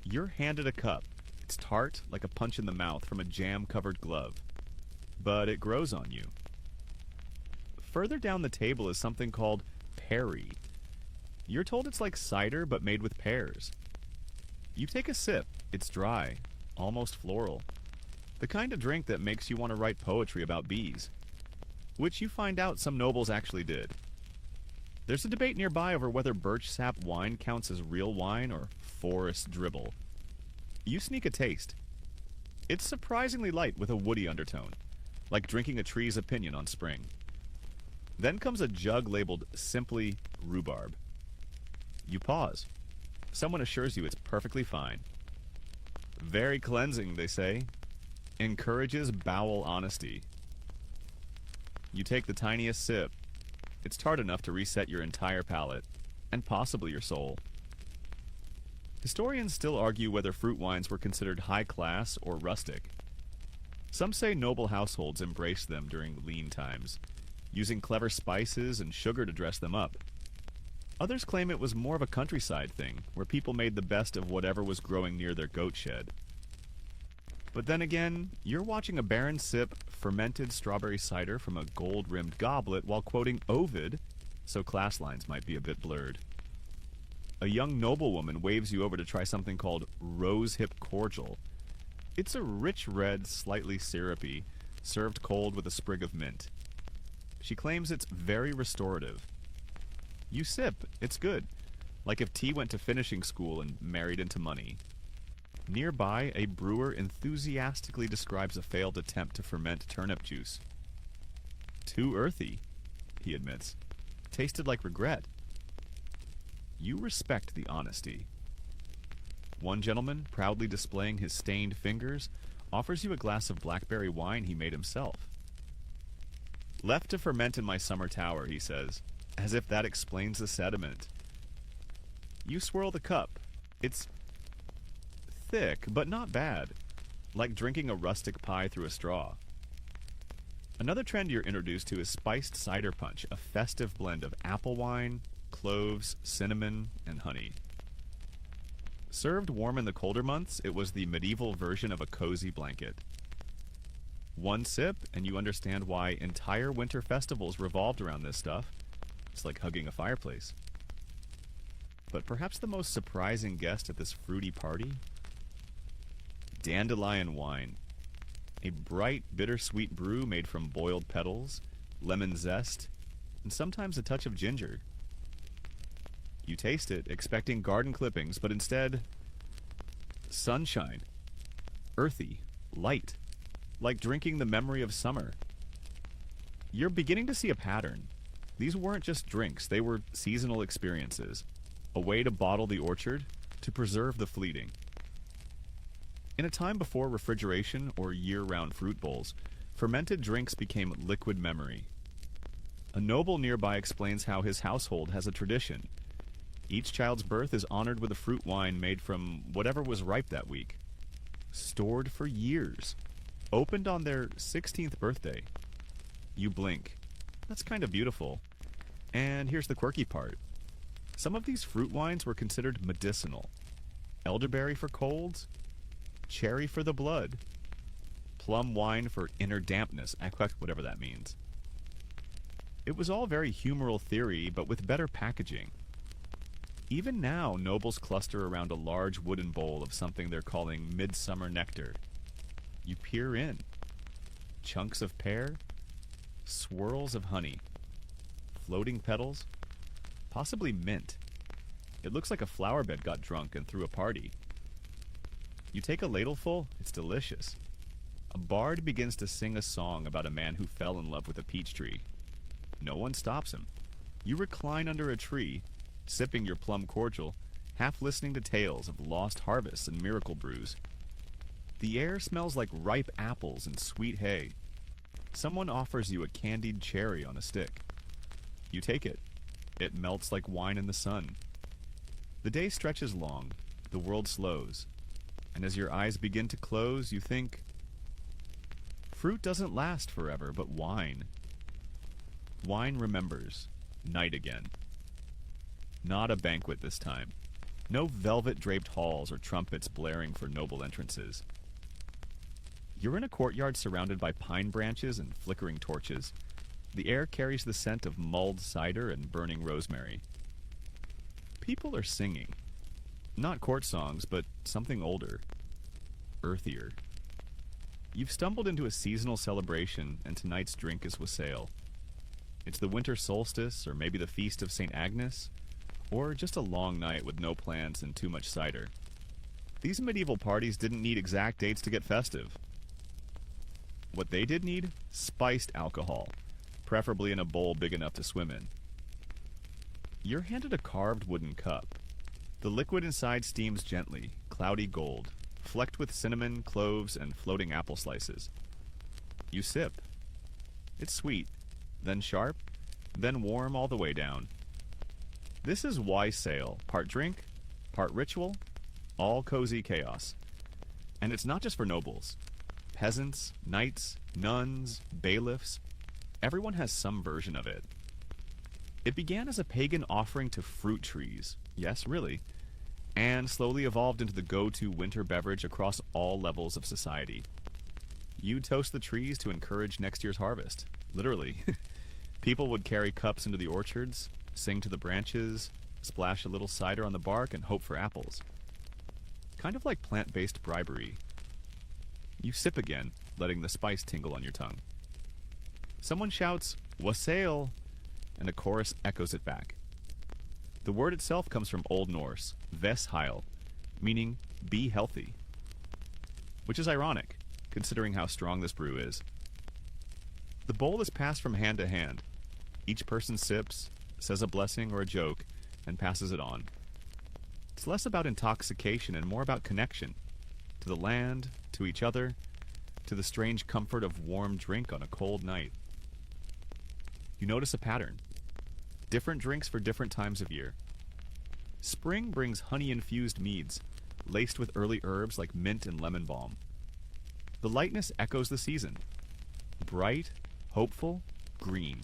You're handed a cup. It's tart like a punch in the mouth from a jam-covered glove, but it grows on you. Further down the table is something called perry. You're told it's like cider but made with pears. You take a sip. It's dry, almost floral. The kind of drink that makes you want to write poetry about bees, which you find out some nobles actually did. There's a debate nearby over whether birch sap wine counts as real wine or forest dribble. You sneak a taste. It's surprisingly light with a woody undertone, like drinking a tree's opinion on spring. Then comes a jug labeled simply rhubarb. You pause. Someone assures you it's perfectly fine. Very cleansing, they say. Encourages bowel honesty. You take the tiniest sip. It's tart enough to reset your entire palate, and possibly your soul. Historians still argue whether fruit wines were considered high class or rustic. Some say noble households embraced them during lean times, using clever spices and sugar to dress them up. Others claim it was more of a countryside thing, where people made the best of whatever was growing near their goat shed. But then again, you're watching a baron sip fermented strawberry cider from a gold-rimmed goblet while quoting Ovid, so class lines might be a bit blurred. A young noblewoman waves you over to try something called rose-hip cordial. It's a rich red, slightly syrupy, served cold with a sprig of mint. She claims it's very restorative. You sip, it's good, like if tea went to finishing school and married into money. Nearby, a brewer enthusiastically describes a failed attempt to ferment turnip juice. Too earthy, he admits. Tasted like regret. You respect the honesty. One gentleman, proudly displaying his stained fingers, offers you a glass of blackberry wine he made himself. Left to ferment in my summer tower, he says, as if that explains the sediment. You swirl the cup. It's thick, but not bad, like drinking a rustic pie through a straw. Another trend you're introduced to is spiced cider punch, a festive blend of apple wine, cloves, cinnamon, and honey. Served warm in the colder months, it was the medieval version of a cozy blanket. One sip, and you understand why entire winter festivals revolved around this stuff. It's like hugging a fireplace. But perhaps the most surprising guest at this fruity party? Dandelion wine. A bright, bittersweet brew made from boiled petals, lemon zest, and sometimes a touch of ginger. You taste it, expecting garden clippings, but instead, sunshine. Earthy, light, like drinking the memory of summer. You're beginning to see a pattern. These weren't just drinks, they were seasonal experiences. A way to bottle the orchard, to preserve the fleeting. In a time before refrigeration or year-round fruit bowls, fermented drinks became liquid memory. A noble nearby explains how his household has a tradition. Each child's birth is honored with a fruit wine made from whatever was ripe that week. Stored for years. Opened on their 16th birthday. You blink. That's kind of beautiful. And here's the quirky part. Some of these fruit wines were considered medicinal. Elderberry for colds, cherry for the blood, plum wine for inner dampness, whatever that means. It was all very humoral theory, but with better packaging. Even now, nobles cluster around a large wooden bowl of something they're calling midsummer nectar. You peer in. Chunks of pear, swirls of honey, floating petals, possibly mint. It looks like a flower bed got drunk and threw a party. You take a ladleful, it's delicious. A bard begins to sing a song about a man who fell in love with a peach tree. No one stops him. You recline under a tree, sipping your plum cordial, half listening to tales of lost harvests and miracle brews. The air smells like ripe apples and sweet hay. Someone offers you a candied cherry on a stick. You take it. It melts like wine in the sun. The day stretches long. The world slows. And as your eyes begin to close, you think, fruit doesn't last forever, but wine, Wine remembers. Night again. Not a banquet this time. No velvet-draped halls or trumpets blaring for noble entrances. You're in a courtyard surrounded by pine branches and flickering torches. The air carries the scent of mulled cider and burning rosemary. People are singing. Not court songs, but something older. Earthier. You've stumbled into a seasonal celebration, and tonight's drink is wassail. It's the winter solstice, or maybe the feast of St. Agnes, or just a long night with no plans and too much cider. These medieval parties didn't need exact dates to get festive. What they did need? Spiced alcohol, preferably in a bowl big enough to swim in. You're handed a carved wooden cup. The liquid inside steams gently, cloudy gold, flecked with cinnamon, cloves, and floating apple slices. You sip. It's sweet, then sharp, then warm all the way down. This is wassail, part drink, part ritual, all cozy chaos. And it's not just for nobles. Peasants, knights, nuns, bailiffs, everyone has some version of it. It began as a pagan offering to fruit trees, yes, really, and slowly evolved into the go-to winter beverage across all levels of society. You toast the trees to encourage next year's harvest, literally. People would carry cups into the orchards, sing to the branches, splash a little cider on the bark, and hope for apples. Kind of like plant-based bribery. You sip again, letting the spice tingle on your tongue. Someone shouts, "Wassail!" and a chorus echoes it back. The word itself comes from Old Norse, vesheil, meaning be healthy. Which is ironic, considering how strong this brew is. The bowl is passed from hand to hand. Each person sips, says a blessing or a joke, and passes it on. It's less about intoxication and more about connection. To the land, to each other, to the strange comfort of warm drink on a cold night. You notice a pattern. Different drinks for different times of year. Spring brings honey-infused meads, laced with early herbs like mint and lemon balm. The lightness echoes the season. Bright, hopeful, green.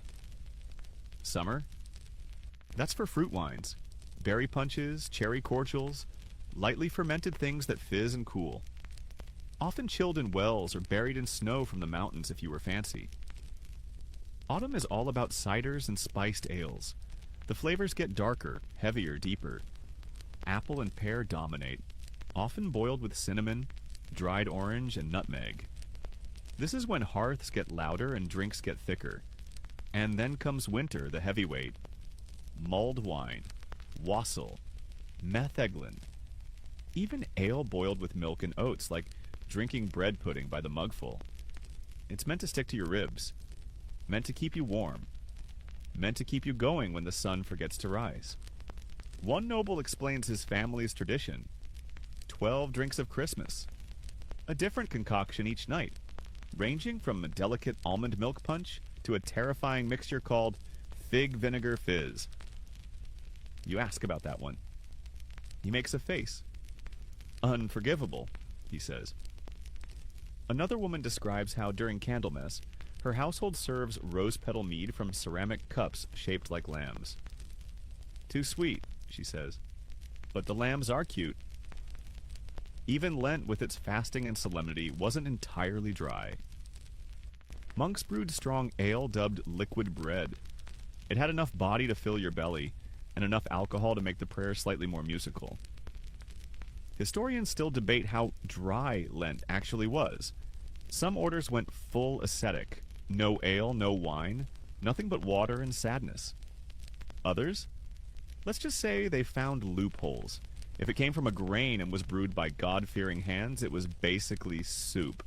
Summer? That's for fruit wines. Berry punches, cherry cordials, lightly fermented things that fizz and cool. Often chilled in wells or buried in snow from the mountains if you were fancy. Autumn is all about ciders and spiced ales. The flavors get darker, heavier, deeper. Apple and pear dominate, often boiled with cinnamon, dried orange, and nutmeg. This is when hearths get louder and drinks get thicker. And then comes winter, the heavyweight. Mulled wine, wassail, metheglin, even ale boiled with milk and oats, like drinking bread pudding by the mugful. It's meant to stick to your ribs, meant to keep you warm, meant to keep you going when the sun forgets to rise. One noble explains his family's tradition. 12 drinks of Christmas. A different concoction each night, ranging from a delicate almond milk punch to a terrifying mixture called fig vinegar fizz. You ask about that one. He makes a face. Unforgivable, he says. Another woman describes how during Candlemas, her household serves rose petal mead from ceramic cups shaped like lambs. Too sweet, she says. But the lambs are cute. Even Lent, with its fasting and solemnity, wasn't entirely dry. Monks brewed strong ale dubbed liquid bread. It had enough body to fill your belly, and enough alcohol to make the prayer slightly more musical. Historians still debate how dry Lent actually was. Some orders went full ascetic. No ale, no wine, nothing but water and sadness. Others? Let's just say they found loopholes. If it came from a grain and was brewed by God-fearing hands, it was basically soup.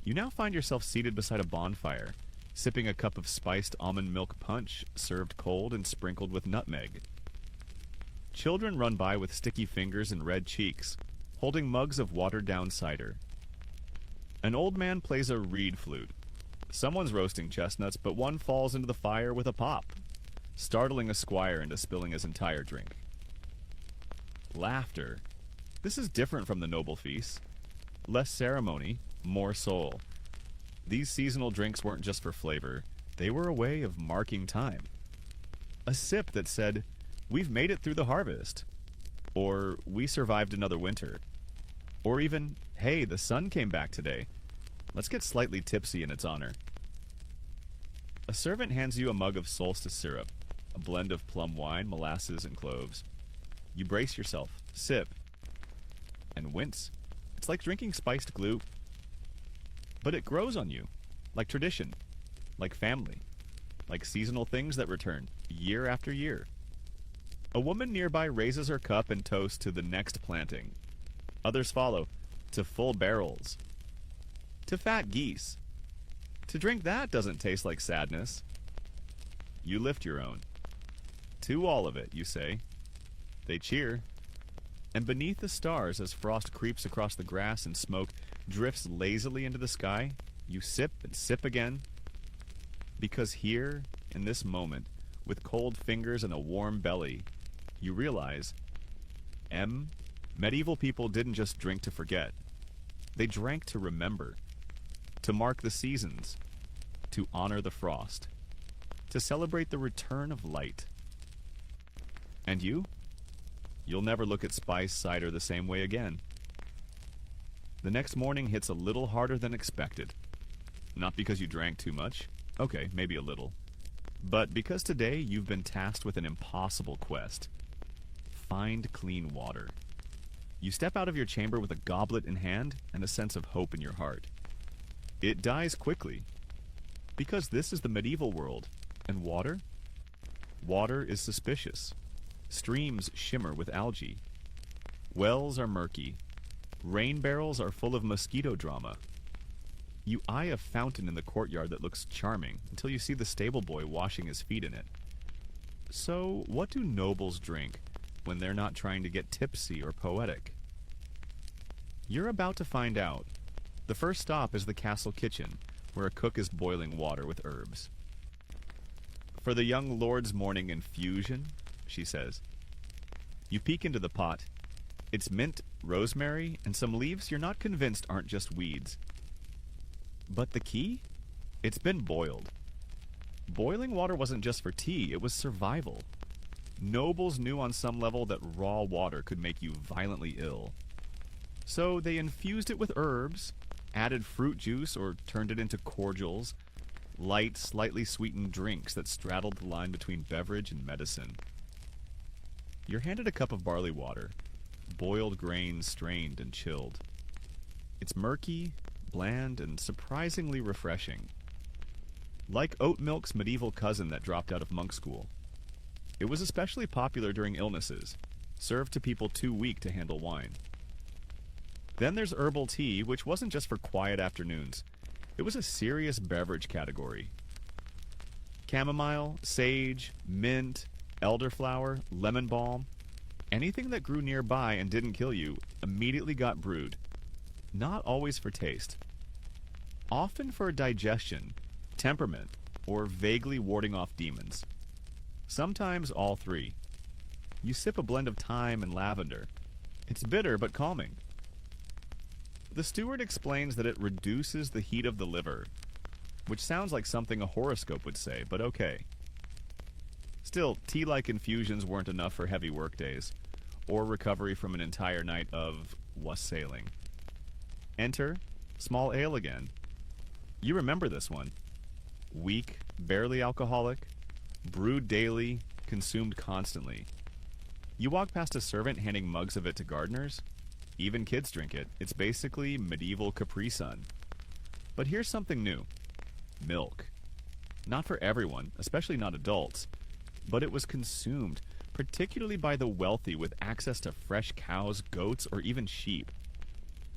You now find yourself seated beside a bonfire, sipping a cup of spiced almond milk punch, served cold and sprinkled with nutmeg. Children run by with sticky fingers and red cheeks, holding mugs of watered-down cider. An old man plays a reed flute. Someone's roasting chestnuts, but one falls into the fire with a pop, startling a squire into spilling his entire drink. Laughter. This is different from the noble feasts. Less ceremony, more soul. These seasonal drinks weren't just for flavor. They were a way of marking time. A sip that said, "We've made it through the harvest," or "We survived another winter," or even, "Hey, the sun came back today. Let's get slightly tipsy in its honor." A servant hands you a mug of solstice syrup, a blend of plum wine, molasses, and cloves. You brace yourself, sip, and wince. It's like drinking spiced glue. But it grows on you, like tradition, like family, like seasonal things that return, year after year. A woman nearby raises her cup and toasts to the next planting. Others follow, to full barrels, to fat geese. To drink that doesn't taste like sadness. You lift your own. To all of it, you say. They cheer. And beneath the stars, as frost creeps across the grass and smoke drifts lazily into the sky, you sip and sip again. Because here, in this moment, with cold fingers and a warm belly, you realize, medieval people didn't just drink to forget. They drank to remember, to mark the seasons, to honor the frost, to celebrate the return of light. And you? You'll never look at spice cider the same way again. The next morning hits a little harder than expected. Not because you drank too much. Okay, maybe a little. But because today you've been tasked with an impossible quest. Find clean water. You step out of your chamber with a goblet in hand and a sense of hope in your heart. It dies quickly. Because this is the medieval world. And water? Water is suspicious. Streams shimmer with algae. Wells are murky. Rain barrels are full of mosquito drama. You eye a fountain in the courtyard that looks charming until you see the stable boy washing his feet in it. So, what do nobles drink when they're not trying to get tipsy or poetic? You're about to find out. The first stop is the castle kitchen, where a cook is boiling water with herbs. "For the young lord's morning infusion," she says. You peek into the pot. It's mint, rosemary, and some leaves you're not convinced aren't just weeds. But the key? It's been boiled. Boiling water wasn't just for tea, it was survival. Nobles knew on some level that raw water could make you violently ill. So they infused it with herbs, added fruit juice or turned it into cordials, light, slightly sweetened drinks that straddled the line between beverage and medicine. You're handed a cup of barley water, boiled grains strained and chilled. It's murky, bland, and surprisingly refreshing. Like oat milk's medieval cousin that dropped out of monk school. It was especially popular during illnesses, served to people too weak to handle wine. Then there's herbal tea, which wasn't just for quiet afternoons. It was a serious beverage category. Chamomile, sage, mint, elderflower, lemon balm, anything that grew nearby and didn't kill you immediately got brewed. Not always for taste. Often for digestion, temperament, or vaguely warding off demons. Sometimes all three. You sip a blend of thyme and lavender. It's bitter but calming. The steward explains that it reduces the heat of the liver, which sounds like something a horoscope would say, but okay. Still, tea-like infusions weren't enough for heavy workdays, or recovery from an entire night of wassailing. Enter small ale again. You remember this one. Weak, barely alcoholic, brewed daily, consumed constantly. You walk past a servant handing mugs of it to gardeners. Even kids drink it. It's basically medieval Capri Sun. But here's something new. Milk. Not for everyone, especially not adults. But it was consumed, particularly by the wealthy with access to fresh cows, goats, or even sheep.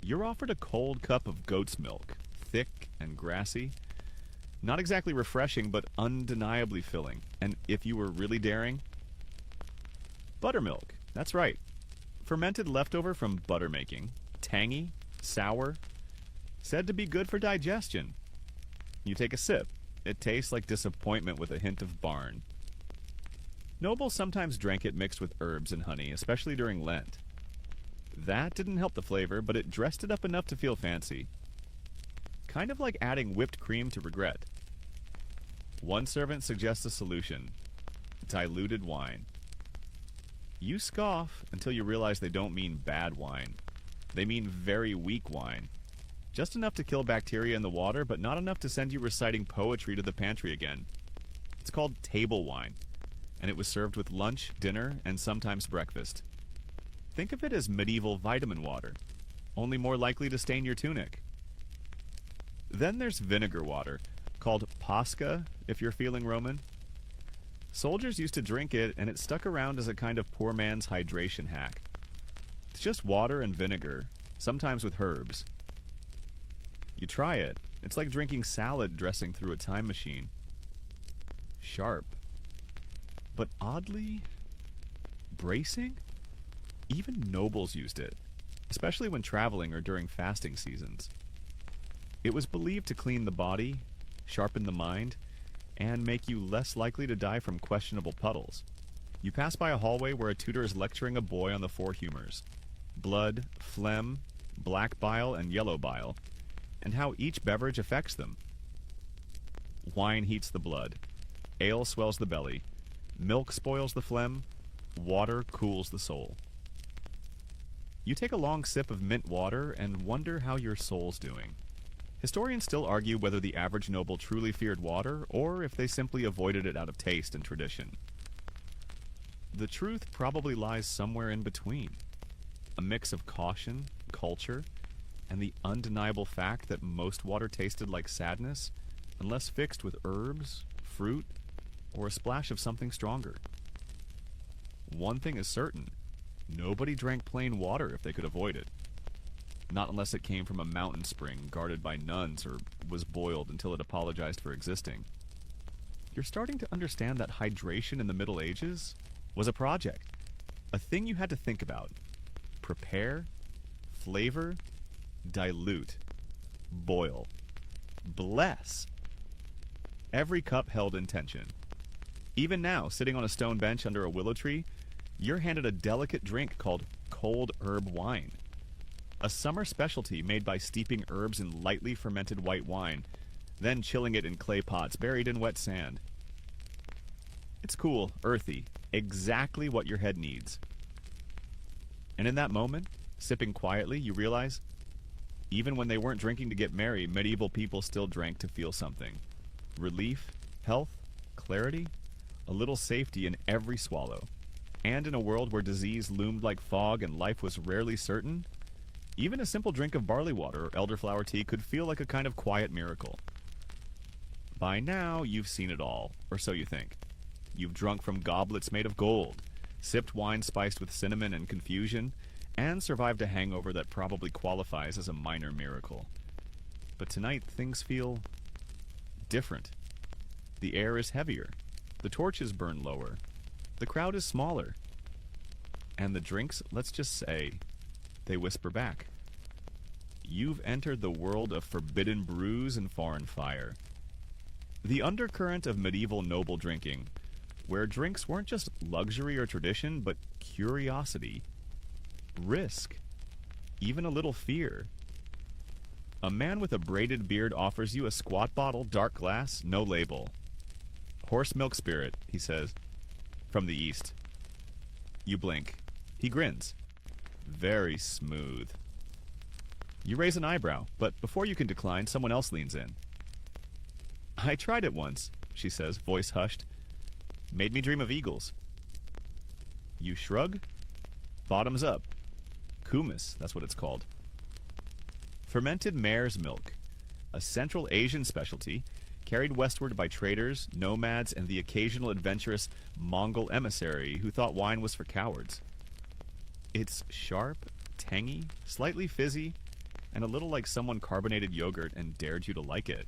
You're offered a cold cup of goat's milk, thick and grassy. Not exactly refreshing, but undeniably filling. And if you were really daring, buttermilk. That's right. Fermented leftover from butter making. Tangy, sour, said to be good for digestion. You take a sip. It tastes like disappointment with a hint of barn. Nobles sometimes drank it mixed with herbs and honey, especially during Lent. That didn't help the flavor, but it dressed it up enough to feel fancy. Kind of like adding whipped cream to regret. One servant suggests a solution: diluted wine. You scoff until you realize they don't mean bad wine. They mean very weak wine. Just enough to kill bacteria in the water, but not enough to send you reciting poetry to the pantry again. It's called table wine, and it was served with lunch, dinner, and sometimes breakfast. Think of it as medieval vitamin water, only more likely to stain your tunic. Then there's vinegar water, called pasca if you're feeling Roman. Soldiers used to drink it, and it stuck around as a kind of poor man's hydration hack. It's just water and vinegar, sometimes with herbs. You try it. It's like drinking salad dressing through a time machine. Sharp. But oddly bracing? Even nobles used it, especially when traveling or during fasting seasons. It was believed to clean the body, sharpen the mind, and make you less likely to die from questionable puddles. You pass by a hallway where a tutor is lecturing a boy on the four humors: blood, phlegm, black bile, and yellow bile, and how each beverage affects them. Wine heats the blood, ale swells the belly, milk spoils the phlegm, water cools the soul. You take a long sip of mint water and wonder how your soul's doing. Historians still argue whether the average noble truly feared water, or if they simply avoided it out of taste and tradition. The truth probably lies somewhere in between. A mix of caution, culture, and the undeniable fact that most water tasted like sadness, unless fixed with herbs, fruit, or a splash of something stronger. One thing is certain: nobody drank plain water if they could avoid it. Not unless it came from a mountain spring guarded by nuns or was boiled until it apologized for existing. You're starting to understand that hydration in the Middle Ages was a project, a thing you had to think about, prepare, flavor, dilute, boil, bless. Every cup held intention. Even now, sitting on a stone bench under a willow tree, you're handed a delicate drink called cold herb wine. A summer specialty made by steeping herbs in lightly fermented white wine, then chilling it in clay pots buried in wet sand. It's cool, earthy, exactly what your head needs. And in that moment, sipping quietly, you realize, even when they weren't drinking to get merry, medieval people still drank to feel something. Relief, health, clarity, a little safety in every swallow. And in a world where disease loomed like fog and life was rarely certain, even a simple drink of barley water or elderflower tea could feel like a kind of quiet miracle. By now, you've seen it all, or so you think. You've drunk from goblets made of gold, sipped wine spiced with cinnamon and confusion, and survived a hangover that probably qualifies as a minor miracle. But tonight, things feel different. The air is heavier. The torches burn lower. The crowd is smaller. And the drinks, let's just say, they whisper back. You've entered the world of forbidden brews and foreign fire. The undercurrent of medieval noble drinking, where drinks weren't just luxury or tradition, but curiosity, risk, even a little fear. A man with a braided beard offers you a squat bottle, dark glass, no label. Horse milk spirit, he says, from the east. You blink. He grins. Very smooth. You raise an eyebrow, but before you can decline, someone else leans in. I tried it once, she says, voice hushed. Made me dream of eagles. You shrug. Bottoms up. Kumis, that's what it's called. Fermented mare's milk, a Central Asian specialty, carried westward by traders, nomads, and the occasional adventurous Mongol emissary who thought wine was for cowards. It's sharp, tangy, slightly fizzy, and a little like someone carbonated yogurt and dared you to like it.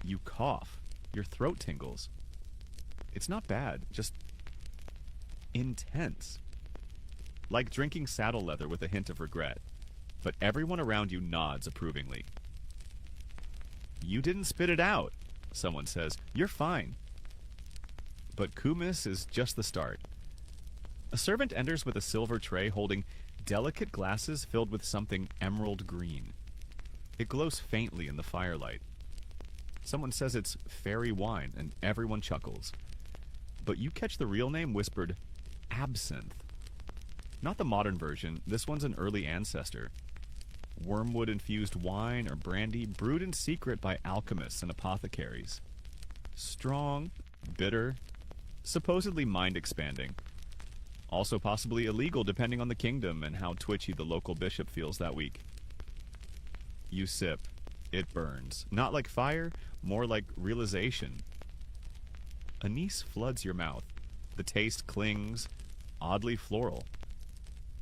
You cough. Your throat tingles. It's not bad, just intense. Like drinking saddle leather with a hint of regret. But everyone around you nods approvingly. You didn't spit it out, someone says. You're fine. But kumis is just the start. A servant enters with a silver tray holding delicate glasses filled with something emerald green. It glows faintly in the firelight. Someone says it's fairy wine, and everyone chuckles. But you catch the real name whispered absinthe. Not the modern version, this one's an early ancestor. Wormwood-infused wine or brandy brewed in secret by alchemists and apothecaries. Strong, bitter, supposedly mind-expanding. Also possibly illegal depending on the kingdom and how twitchy the local bishop feels that week. You sip. It burns. Not like fire, more like realization. Anise floods your mouth. The taste clings, oddly floral.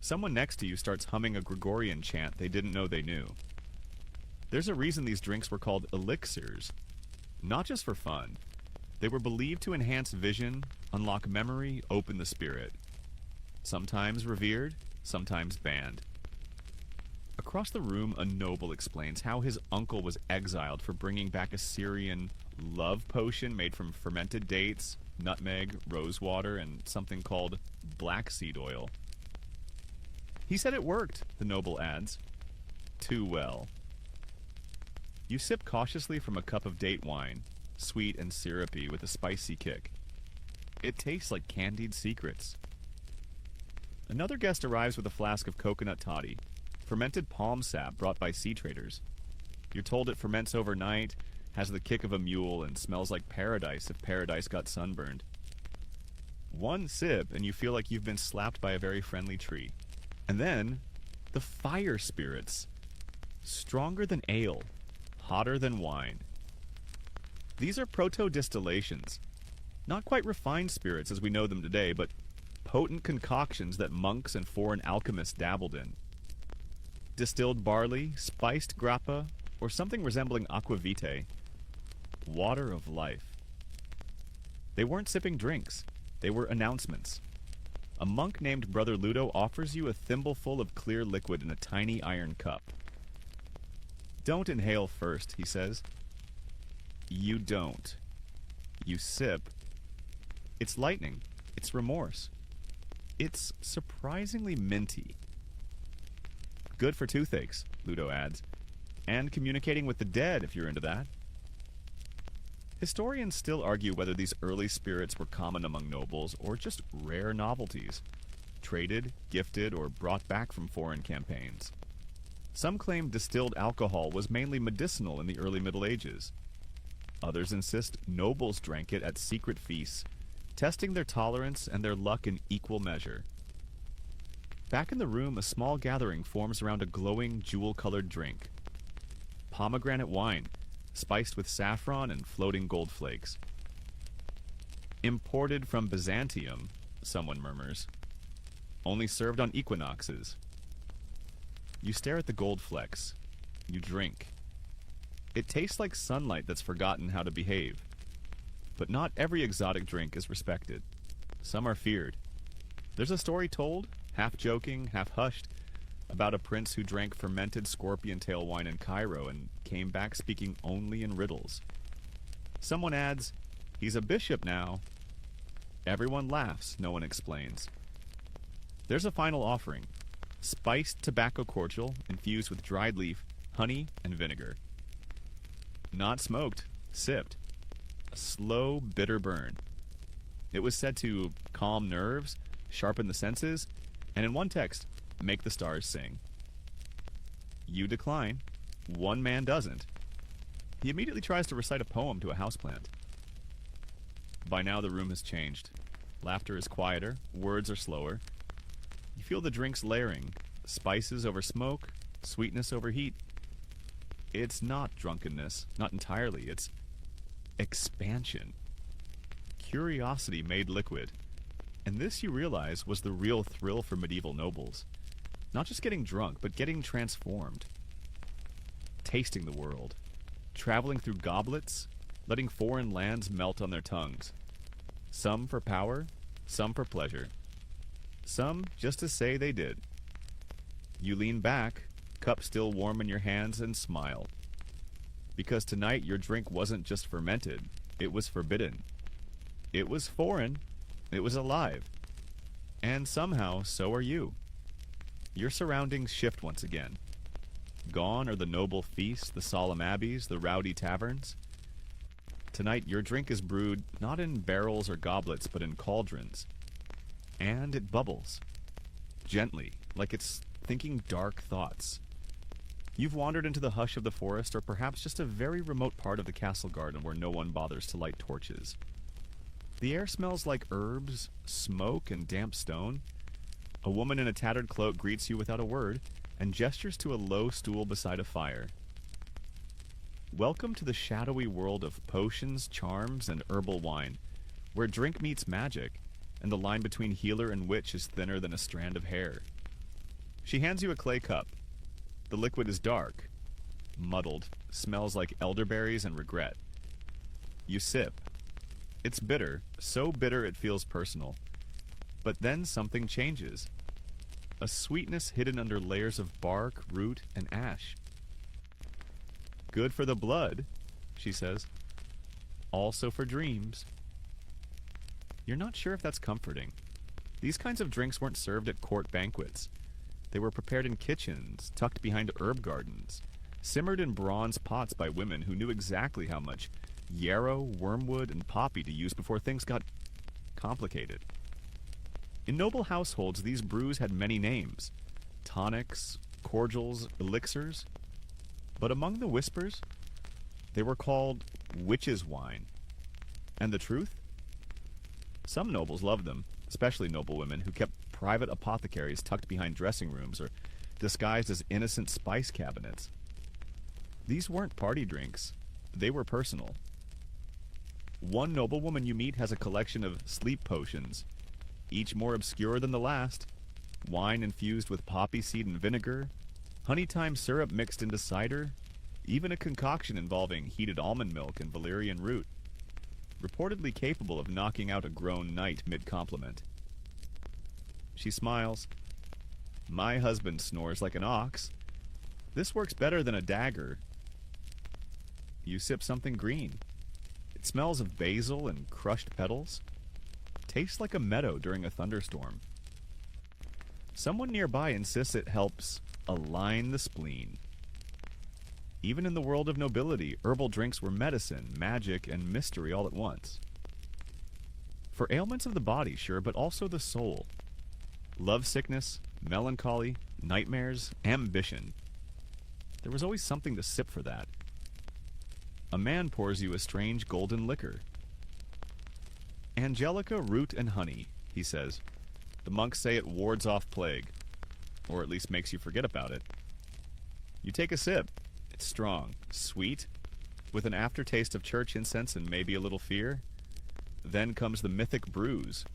Someone next to you starts humming a Gregorian chant they didn't know they knew. There's a reason these drinks were called elixirs. Not just for fun. They were believed to enhance vision, unlock memory, open the spirit. Sometimes revered, sometimes banned. Across the room, a noble explains how his uncle was exiled for bringing back a Syrian love potion made from fermented dates, nutmeg, rosewater, and something called black seed oil. He said it worked, the noble adds. Too well. You sip cautiously from a cup of date wine, sweet and syrupy with a spicy kick. It tastes like candied secrets. Another guest arrives with a flask of coconut toddy, fermented palm sap brought by sea traders. You're told it ferments overnight, has the kick of a mule, and smells like paradise if paradise got sunburned. One sip, and you feel like you've been slapped by a very friendly tree. And then, the fire spirits. Stronger than ale, hotter than wine. These are proto-distillations. Not quite refined spirits as we know them today, but potent concoctions that monks and foreign alchemists dabbled in. Distilled barley, spiced grappa, or something resembling aquavitae. Water of life. They weren't sipping drinks. They were announcements. A monk named Brother Ludo offers you a thimbleful of clear liquid in a tiny iron cup. Don't inhale first, he says. You don't. You sip. It's lightning. It's remorse. It's surprisingly minty. Good for toothaches, Ludo adds. And communicating with the dead, if you're into that. Historians still argue whether these early spirits were common among nobles or just rare novelties, traded, gifted, or brought back from foreign campaigns. Some claim distilled alcohol was mainly medicinal in the early Middle Ages. Others insist nobles drank it at secret feasts, testing their tolerance and their luck in equal measure. Back in the room, a small gathering forms around a glowing, jewel-colored drink. Pomegranate wine, spiced with saffron and floating gold flakes. Imported from Byzantium, someone murmurs. Only served on equinoxes. You stare at the gold flecks. You drink. It tastes like sunlight that's forgotten how to behave. But not every exotic drink is respected. Some are feared. There's a story told, half joking, half hushed, about a prince who drank fermented scorpion tail wine in Cairo and came back speaking only in riddles. Someone adds, he's a bishop now. Everyone laughs, no one explains. There's a final offering. Spiced tobacco cordial infused with dried leaf, honey, and vinegar. Not smoked, sipped. A slow, bitter burn. It was said to calm nerves, sharpen the senses, and in one text, make the stars sing. You decline. One man doesn't. He immediately tries to recite a poem to a houseplant. By now the room has changed. Laughter is quieter, words are slower. You feel the drinks layering, spices over smoke, sweetness over heat. It's not drunkenness, not entirely, it's expansion. Curiosity made liquid. And this, you realize, was the real thrill for medieval nobles. Not just getting drunk, but getting transformed. Tasting the world. Traveling through goblets, letting foreign lands melt on their tongues. Some for power, some for pleasure. Some just to say they did. You lean back, cup still warm in your hands, and smile. Because tonight your drink wasn't just fermented, it was forbidden. It was foreign. It was alive. And somehow, so are you. Your surroundings shift once again. Gone are the noble feasts, the solemn abbeys, the rowdy taverns. Tonight, your drink is brewed not in barrels or goblets, but in cauldrons. And it bubbles. Gently, like it's thinking dark thoughts. You've wandered into the hush of the forest, or perhaps just a very remote part of the castle garden where no one bothers to light torches. The air smells like herbs, smoke, and damp stone. A woman in a tattered cloak greets you without a word and gestures to a low stool beside a fire. Welcome to the shadowy world of potions, charms, and herbal wine, where drink meets magic, and the line between healer and witch is thinner than a strand of hair. She hands you a clay cup. The liquid is dark, muddled, smells like elderberries and regret. You sip. It's bitter, so bitter it feels personal. But then something changes. A sweetness hidden under layers of bark, root, and ash. Good for the blood, she says. Also for dreams. You're not sure if that's comforting. These kinds of drinks weren't served at court banquets. They were prepared in kitchens, tucked behind herb gardens, simmered in bronze pots by women who knew exactly how much yarrow, wormwood, and poppy to use before things got complicated. In noble households, these brews had many names: tonics, cordials, elixirs. But among the whispers, they were called witches' wine. And the truth? Some nobles loved them, especially noblewomen who kept private apothecaries tucked behind dressing rooms or disguised as innocent spice cabinets. These weren't party drinks. They were personal. One noblewoman you meet has a collection of sleep potions, each more obscure than the last. Wine infused with poppy seed and vinegar, honey thyme syrup mixed into cider, even a concoction involving heated almond milk and valerian root, reportedly capable of knocking out a grown knight mid-compliment. She smiles. My husband snores like an ox. This works better than a dagger. You sip something green. It smells of basil and crushed petals. Tastes like a meadow during a thunderstorm. Someone nearby insists it helps align the spleen. Even in the world of nobility, herbal drinks were medicine, magic, and mystery all at once. For ailments of the body, sure, but also the soul. Lovesickness, melancholy, nightmares, ambition. There was always something to sip for that. A man pours you a strange golden liquor. Angelica, root, and honey, he says. The monks say it wards off plague, or at least makes you forget about it. You take a sip. It's strong, sweet, with an aftertaste of church incense and maybe a little fear. Then comes the mythic brews.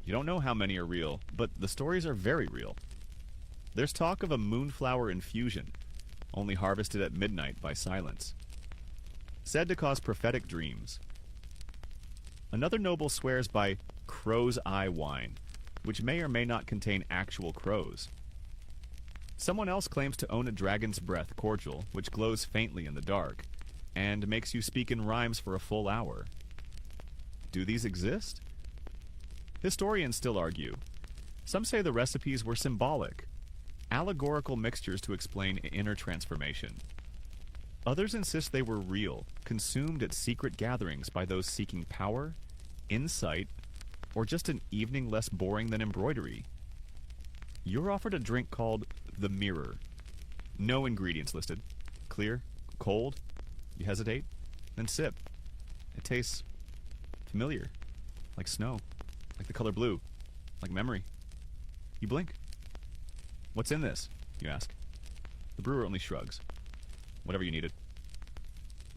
You don't know how many are real, but the stories are very real. There's talk of a moonflower infusion, only harvested at midnight by silence. Said to cause prophetic dreams. Another noble swears by crow's eye wine, which may or may not contain actual crows. Someone else claims to own a dragon's breath cordial, which glows faintly in the dark, and makes you speak in rhymes for a full hour. Do these exist? Historians still argue. Some say the recipes were symbolic, allegorical mixtures to explain inner transformation. Others insist they were real, consumed at secret gatherings by those seeking power, insight, or just an evening less boring than embroidery. You're offered a drink called the Mirror. No ingredients listed. Clear, cold. You hesitate, then sip. It tastes familiar, like snow, like the color blue, like memory. You blink. What's in this? You ask. The brewer only shrugs. Whatever you needed.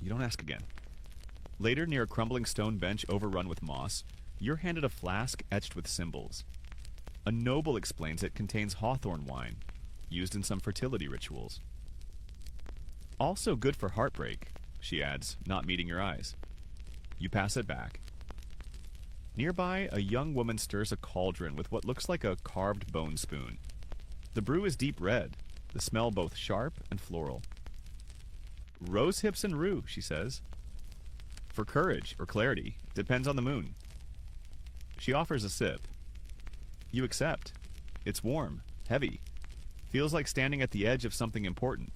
You don't ask again. Later, near a crumbling stone bench overrun with moss, you're handed a flask etched with symbols. A noble explains it contains hawthorn wine, used in some fertility rituals. Also good for heartbreak, she adds, not meeting your eyes. You pass it back. Nearby, a young woman stirs a cauldron with what looks like a carved bone spoon. The brew is deep red, the smell both sharp and floral. Rose hips and rue, she says. For courage or clarity, depends on the moon. She offers a sip. You accept. It's warm, heavy. Feels like standing at the edge of something important.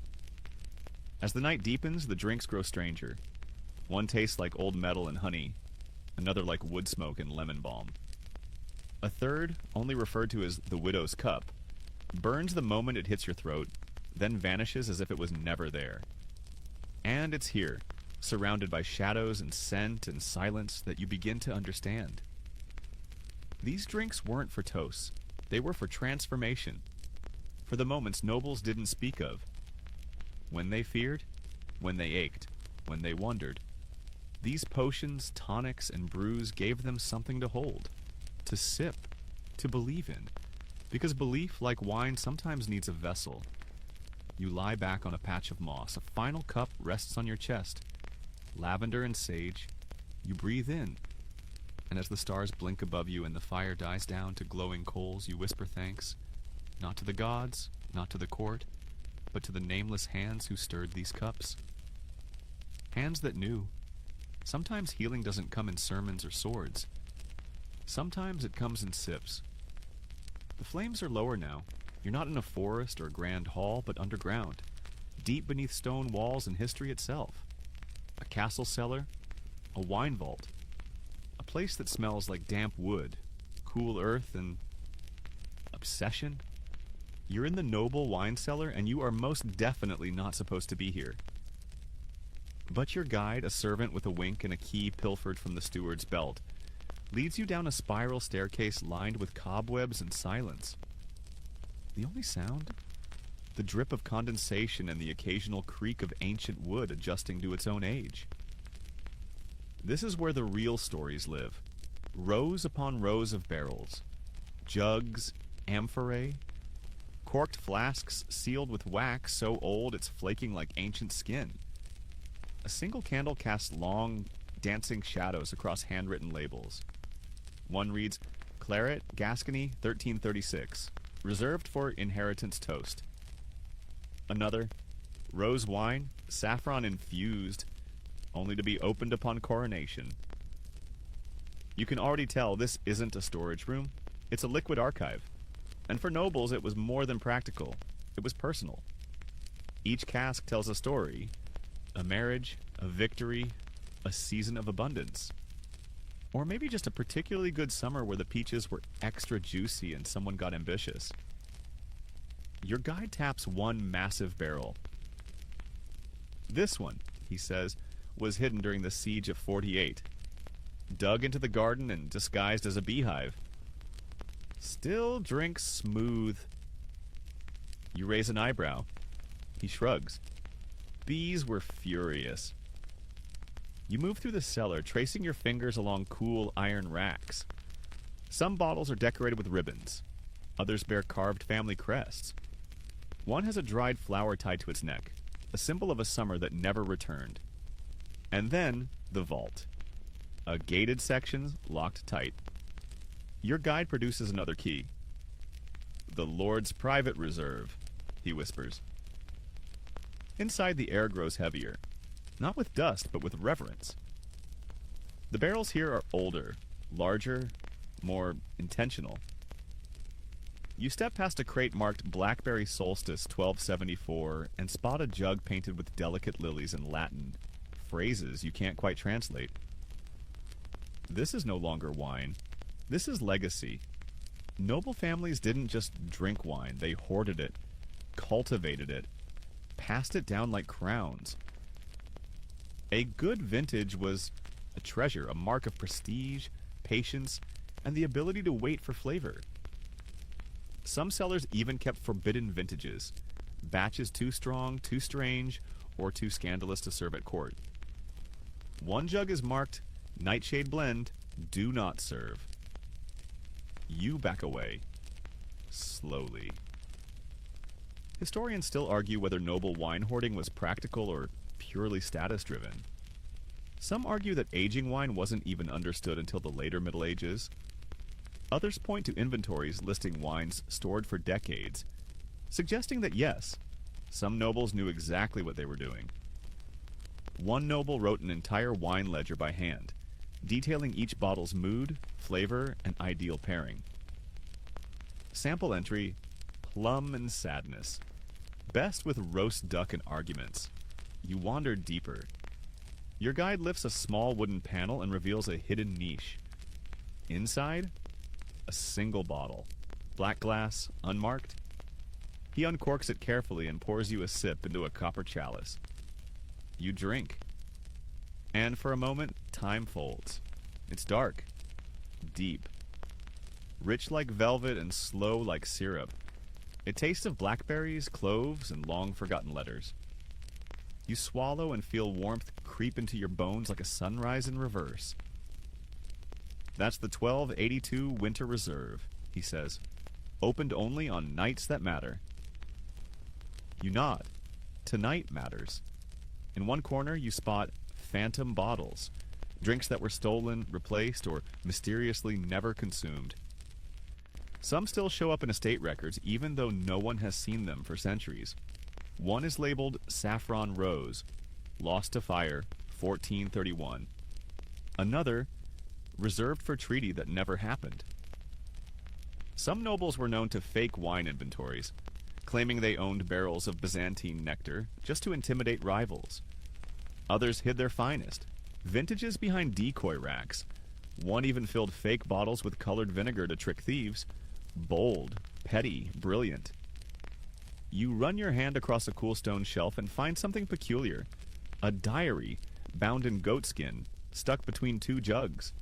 As the night deepens, the drinks grow stranger. One tastes like old metal and honey, another like wood smoke and lemon balm. A third, only referred to as the widow's cup, burns the moment it hits your throat, then vanishes as if it was never there. And it's here, surrounded by shadows and scent and silence, that you begin to understand. These drinks weren't for toasts. They were for transformation, for the moments nobles didn't speak of. When they feared, when they ached, when they wondered, these potions, tonics, and brews gave them something to hold, to sip, to believe in, because belief, like wine, sometimes needs a vessel. You lie back on a patch of moss. A final cup rests on your chest. Lavender and sage. You breathe in. And as the stars blink above you and the fire dies down to glowing coals, you whisper thanks, not to the gods, not to the court, but to the nameless hands who stirred these cups. Hands that knew. Sometimes healing doesn't come in sermons or swords. Sometimes it comes in sips. The flames are lower now. You're not in a forest or a grand hall, but underground, deep beneath stone walls and history itself. A castle cellar, a wine vault, a place that smells like damp wood, cool earth, and obsession. You're in the noble wine cellar, and you are most definitely not supposed to be here. But your guide, a servant with a wink and a key pilfered from the steward's belt, leads you down a spiral staircase lined with cobwebs and silence. The only sound? The drip of condensation and the occasional creak of ancient wood adjusting to its own age. This is where the real stories live. Rows upon rows of barrels. Jugs, amphorae, corked flasks sealed with wax so old it's flaking like ancient skin. A single candle casts long, dancing shadows across handwritten labels. One reads, Claret, Gascony, 1336. Reserved for inheritance toast. Another, rose wine, saffron infused, only to be opened upon coronation. You can already tell this isn't a storage room. It's a liquid archive. And for nobles, it was more than practical. It was personal. Each cask tells a story, a marriage, a victory, a season of abundance. Or maybe just a particularly good summer where the peaches were extra juicy and someone got ambitious. Your guide taps one massive barrel. This one, he says, was hidden during the siege of 48. Dug into the garden and disguised as a beehive. Still drinks smooth. You raise an eyebrow. He shrugs. Bees were furious. You move through the cellar, tracing your fingers along cool iron racks. Some bottles are decorated with ribbons. Others bear carved family crests. One has a dried flower tied to its neck, a symbol of a summer that never returned. And then, the vault. A gated section locked tight. Your guide produces another key. The Lord's private reserve, he whispers. Inside, the air grows heavier. Not with dust, but with reverence. The barrels here are older, larger, more intentional. You step past a crate marked Blackberry Solstice 1274 and spot a jug painted with delicate lilies in Latin, phrases you can't quite translate. This is no longer wine. This is legacy. Noble families didn't just drink wine, they hoarded it, cultivated it, passed it down like crowns. A good vintage was a treasure, a mark of prestige, patience, and the ability to wait for flavor. Some cellars even kept forbidden vintages, batches too strong, too strange, or too scandalous to serve at court. One jug is marked, Nightshade Blend, do not serve. You back away, slowly. Historians still argue whether noble wine hoarding was practical or purely status-driven. Some argue that aging wine wasn't even understood until the later Middle Ages. Others point to inventories listing wines stored for decades, suggesting that yes, some nobles knew exactly what they were doing. One noble wrote an entire wine ledger by hand, detailing each bottle's mood, flavor, and ideal pairing. Sample entry, plum and sadness. Best with roast duck and arguments. You wander deeper. Your guide lifts a small wooden panel and reveals a hidden niche. Inside, a single bottle, black glass, unmarked. He uncorks it carefully and pours you a sip into a copper chalice. You drink. And for a moment, time folds. It's dark, deep, rich like velvet and slow like syrup. It tastes of blackberries, cloves, and long-forgotten letters. You swallow and feel warmth creep into your bones like a sunrise in reverse. That's the 1282 Winter Reserve, he says. Opened only on nights that matter. You nod. Tonight matters. In one corner, you spot phantom bottles, drinks that were stolen, replaced, or mysteriously never consumed. Some still show up in estate records, even though no one has seen them for centuries. One is labeled Saffron Rose, lost to fire, 1431. Another, reserved for treaty that never happened. Some nobles were known to fake wine inventories, claiming they owned barrels of Byzantine nectar just to intimidate rivals. Others hid their finest, vintages behind decoy racks. One even filled fake bottles with colored vinegar to trick thieves. Bold, petty, brilliant. You run your hand across a cool stone shelf and find something peculiar. A diary, bound in goatskin, stuck between two jugs.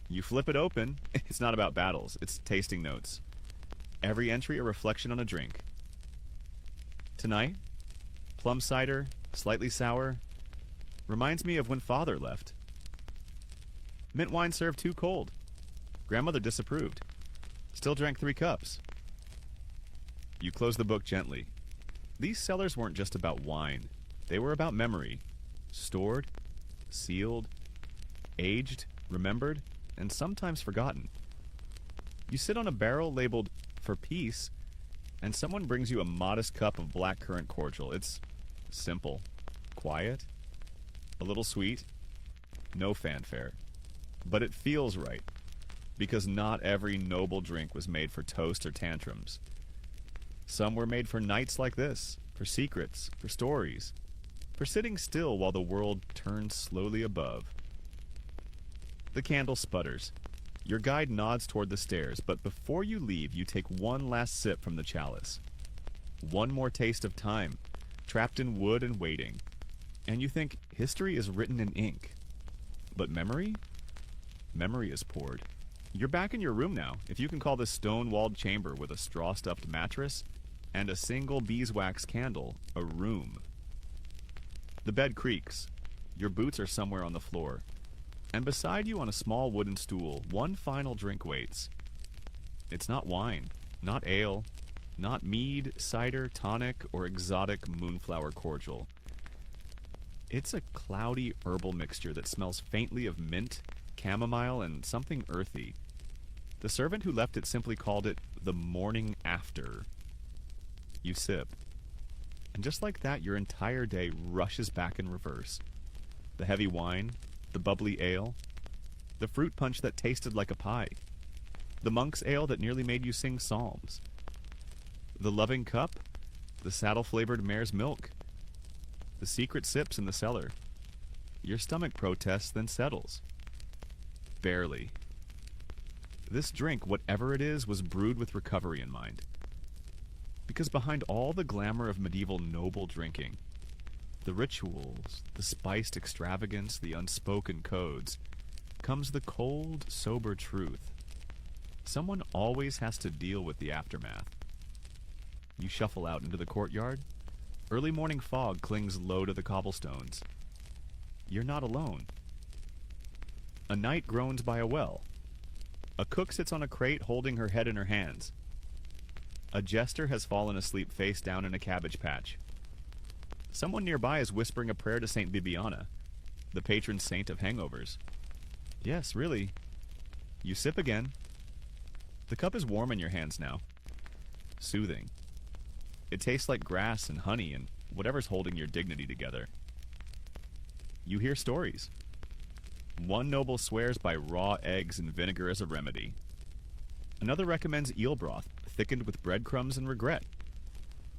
You flip it open. It's not about battles, it's tasting notes. Every entry a reflection on a drink. Tonight, plum cider, slightly sour. Reminds me of when Father left. Mint wine served too cold. Grandmother disapproved. Still drank 3 cups. You close the book gently. These cellars weren't just about wine. They were about memory. Stored, sealed, aged, remembered, and sometimes forgotten. You sit on a barrel labeled "For Peace," and someone brings you a modest cup of blackcurrant cordial. It's simple, quiet, a little sweet, no fanfare. But it feels right, because not every noble drink was made for toast or tantrums. Some were made for nights like this, for secrets, for stories, for sitting still while the world turns slowly above. The candle sputters. Your guide nods toward the stairs, but before you leave, you take one last sip from the chalice. One more taste of time, trapped in wood and waiting. And you think history is written in ink. But memory? Memory is poured. You're back in your room now, if you can call this stone-walled chamber with a straw-stuffed mattress and a single beeswax candle a room. The bed creaks. Your boots are somewhere on the floor. And beside you on a small wooden stool, one final drink waits. It's not wine, not ale, not mead, cider, tonic, or exotic moonflower cordial. It's a cloudy herbal mixture that smells faintly of mint, chamomile, and something earthy. The servant who left it simply called it the morning after. You sip. And just like that, your entire day rushes back in reverse. The heavy wine, the bubbly ale, the fruit punch that tasted like a pie, the monk's ale that nearly made you sing psalms, the loving cup, the saddle-flavored mare's milk, the secret sips in the cellar. Your stomach protests, then settles. Barely. This drink, whatever it is, was brewed with recovery in mind. Because behind all the glamour of medieval noble drinking, the rituals, the spiced extravagance, the unspoken codes, comes the cold, sober truth. Someone always has to deal with the aftermath. You shuffle out into the courtyard. Early morning fog clings low to the cobblestones. You're not alone. A knight groans by a well. A cook sits on a crate holding her head in her hands. A jester has fallen asleep face down in a cabbage patch. Someone nearby is whispering a prayer to Saint Bibiana, the patron saint of hangovers. Yes, really. You sip again. The cup is warm in your hands now. Soothing. It tastes like grass and honey and whatever's holding your dignity together. You hear stories. One noble swears by raw eggs and vinegar as a remedy. Another recommends eel broth, thickened with breadcrumbs and regret.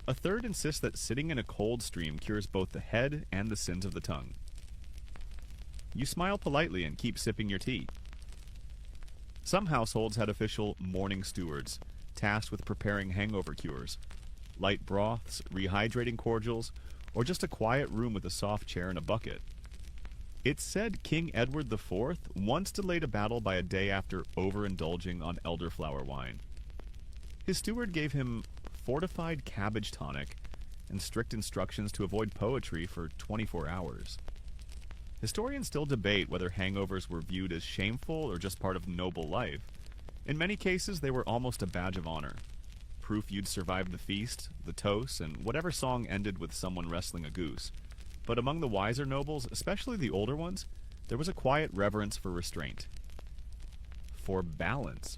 A third insists that sitting in a cold stream cures both the head and the sins of the tongue. You smile politely and keep sipping your tea. Some households had official morning stewards, tasked with preparing hangover cures. Light broths, rehydrating cordials, or just a quiet room with a soft chair and a bucket. It's said King Edward IV once delayed a battle by a day after overindulging on elderflower wine. His steward gave him fortified cabbage tonic and strict instructions to avoid poetry for 24 hours. Historians still debate whether hangovers were viewed as shameful or just part of noble life. In many cases, they were almost a badge of honor. Proof you'd survived the feast, the toast, and whatever song ended with someone wrestling a goose. But among the wiser nobles, especially the older ones, there was a quiet reverence for restraint. For balance.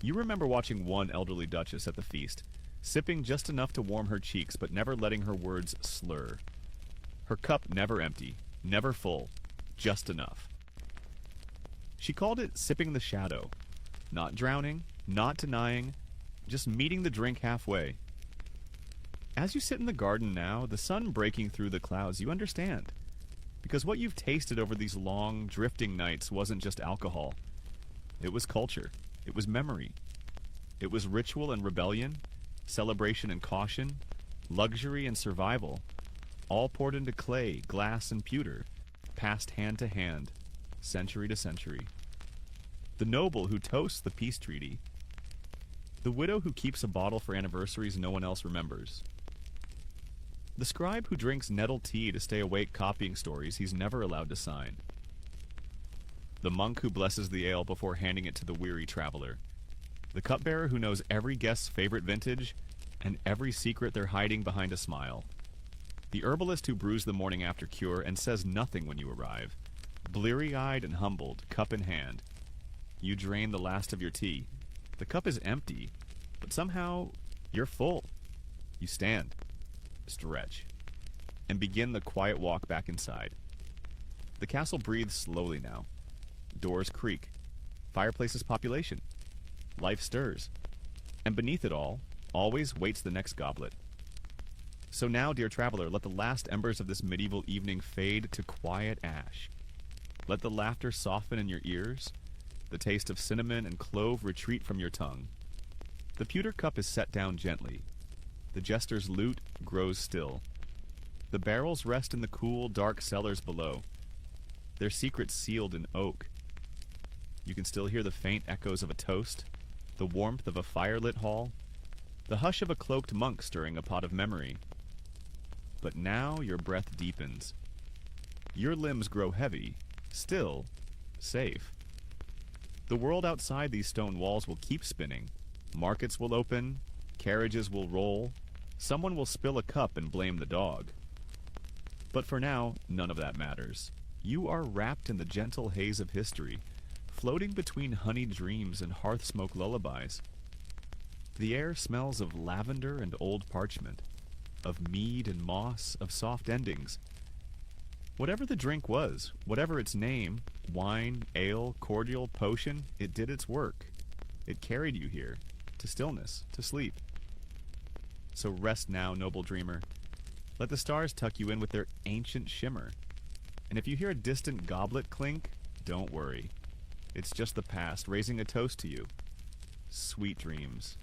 You remember watching one elderly duchess at the feast, sipping just enough to warm her cheeks but never letting her words slur. Her cup never empty, never full, just enough. She called it sipping the shadow. Not drowning, not denying, just meeting the drink halfway. As you sit in the garden now, the sun breaking through the clouds, you understand. Because what you've tasted over these long, drifting nights wasn't just alcohol. It was culture. It was memory. It was ritual and rebellion, celebration and caution, luxury and survival, all poured into clay, glass, and pewter, passed hand to hand, century to century. The noble who toasts the peace treaty. The widow who keeps a bottle for anniversaries no one else remembers. The scribe who drinks nettle tea to stay awake copying stories he's never allowed to sign. The monk who blesses the ale before handing it to the weary traveler. The cupbearer who knows every guest's favorite vintage and every secret they're hiding behind a smile. The herbalist who brews the morning after cure and says nothing when you arrive. Bleary-eyed and humbled, cup in hand. You drain the last of your tea. The cup is empty, but somehow you're full. You stand, stretch, and begin the quiet walk back inside. The castle breathes slowly now. Doors creak. Fireplaces population. Life stirs. And beneath it all, always waits the next goblet. So now, dear traveler, let the last embers of this medieval evening fade to quiet ash. Let the laughter soften in your ears, the taste of cinnamon and clove retreat from your tongue. The pewter cup is set down gently. The jester's lute grows still. The barrels rest in the cool, dark cellars below, their secrets sealed in oak. You can still hear the faint echoes of a toast, the warmth of a firelit hall, the hush of a cloaked monk stirring a pot of memory. But now your breath deepens. Your limbs grow heavy, still, safe. The world outside these stone walls will keep spinning. Markets will open, carriages will roll, someone will spill a cup and blame the dog. But for now, none of that matters. You are wrapped in the gentle haze of history, floating between honeyed dreams and hearth smoke lullabies. The air smells of lavender and old parchment, of mead and moss, of soft endings. Whatever the drink was, whatever its name, wine, ale, cordial, potion, it did its work. It carried you here, to stillness, to sleep. So rest now, noble dreamer. Let the stars tuck you in with their ancient shimmer. And if you hear a distant goblet clink, don't worry. It's just the past raising a toast to you. Sweet dreams.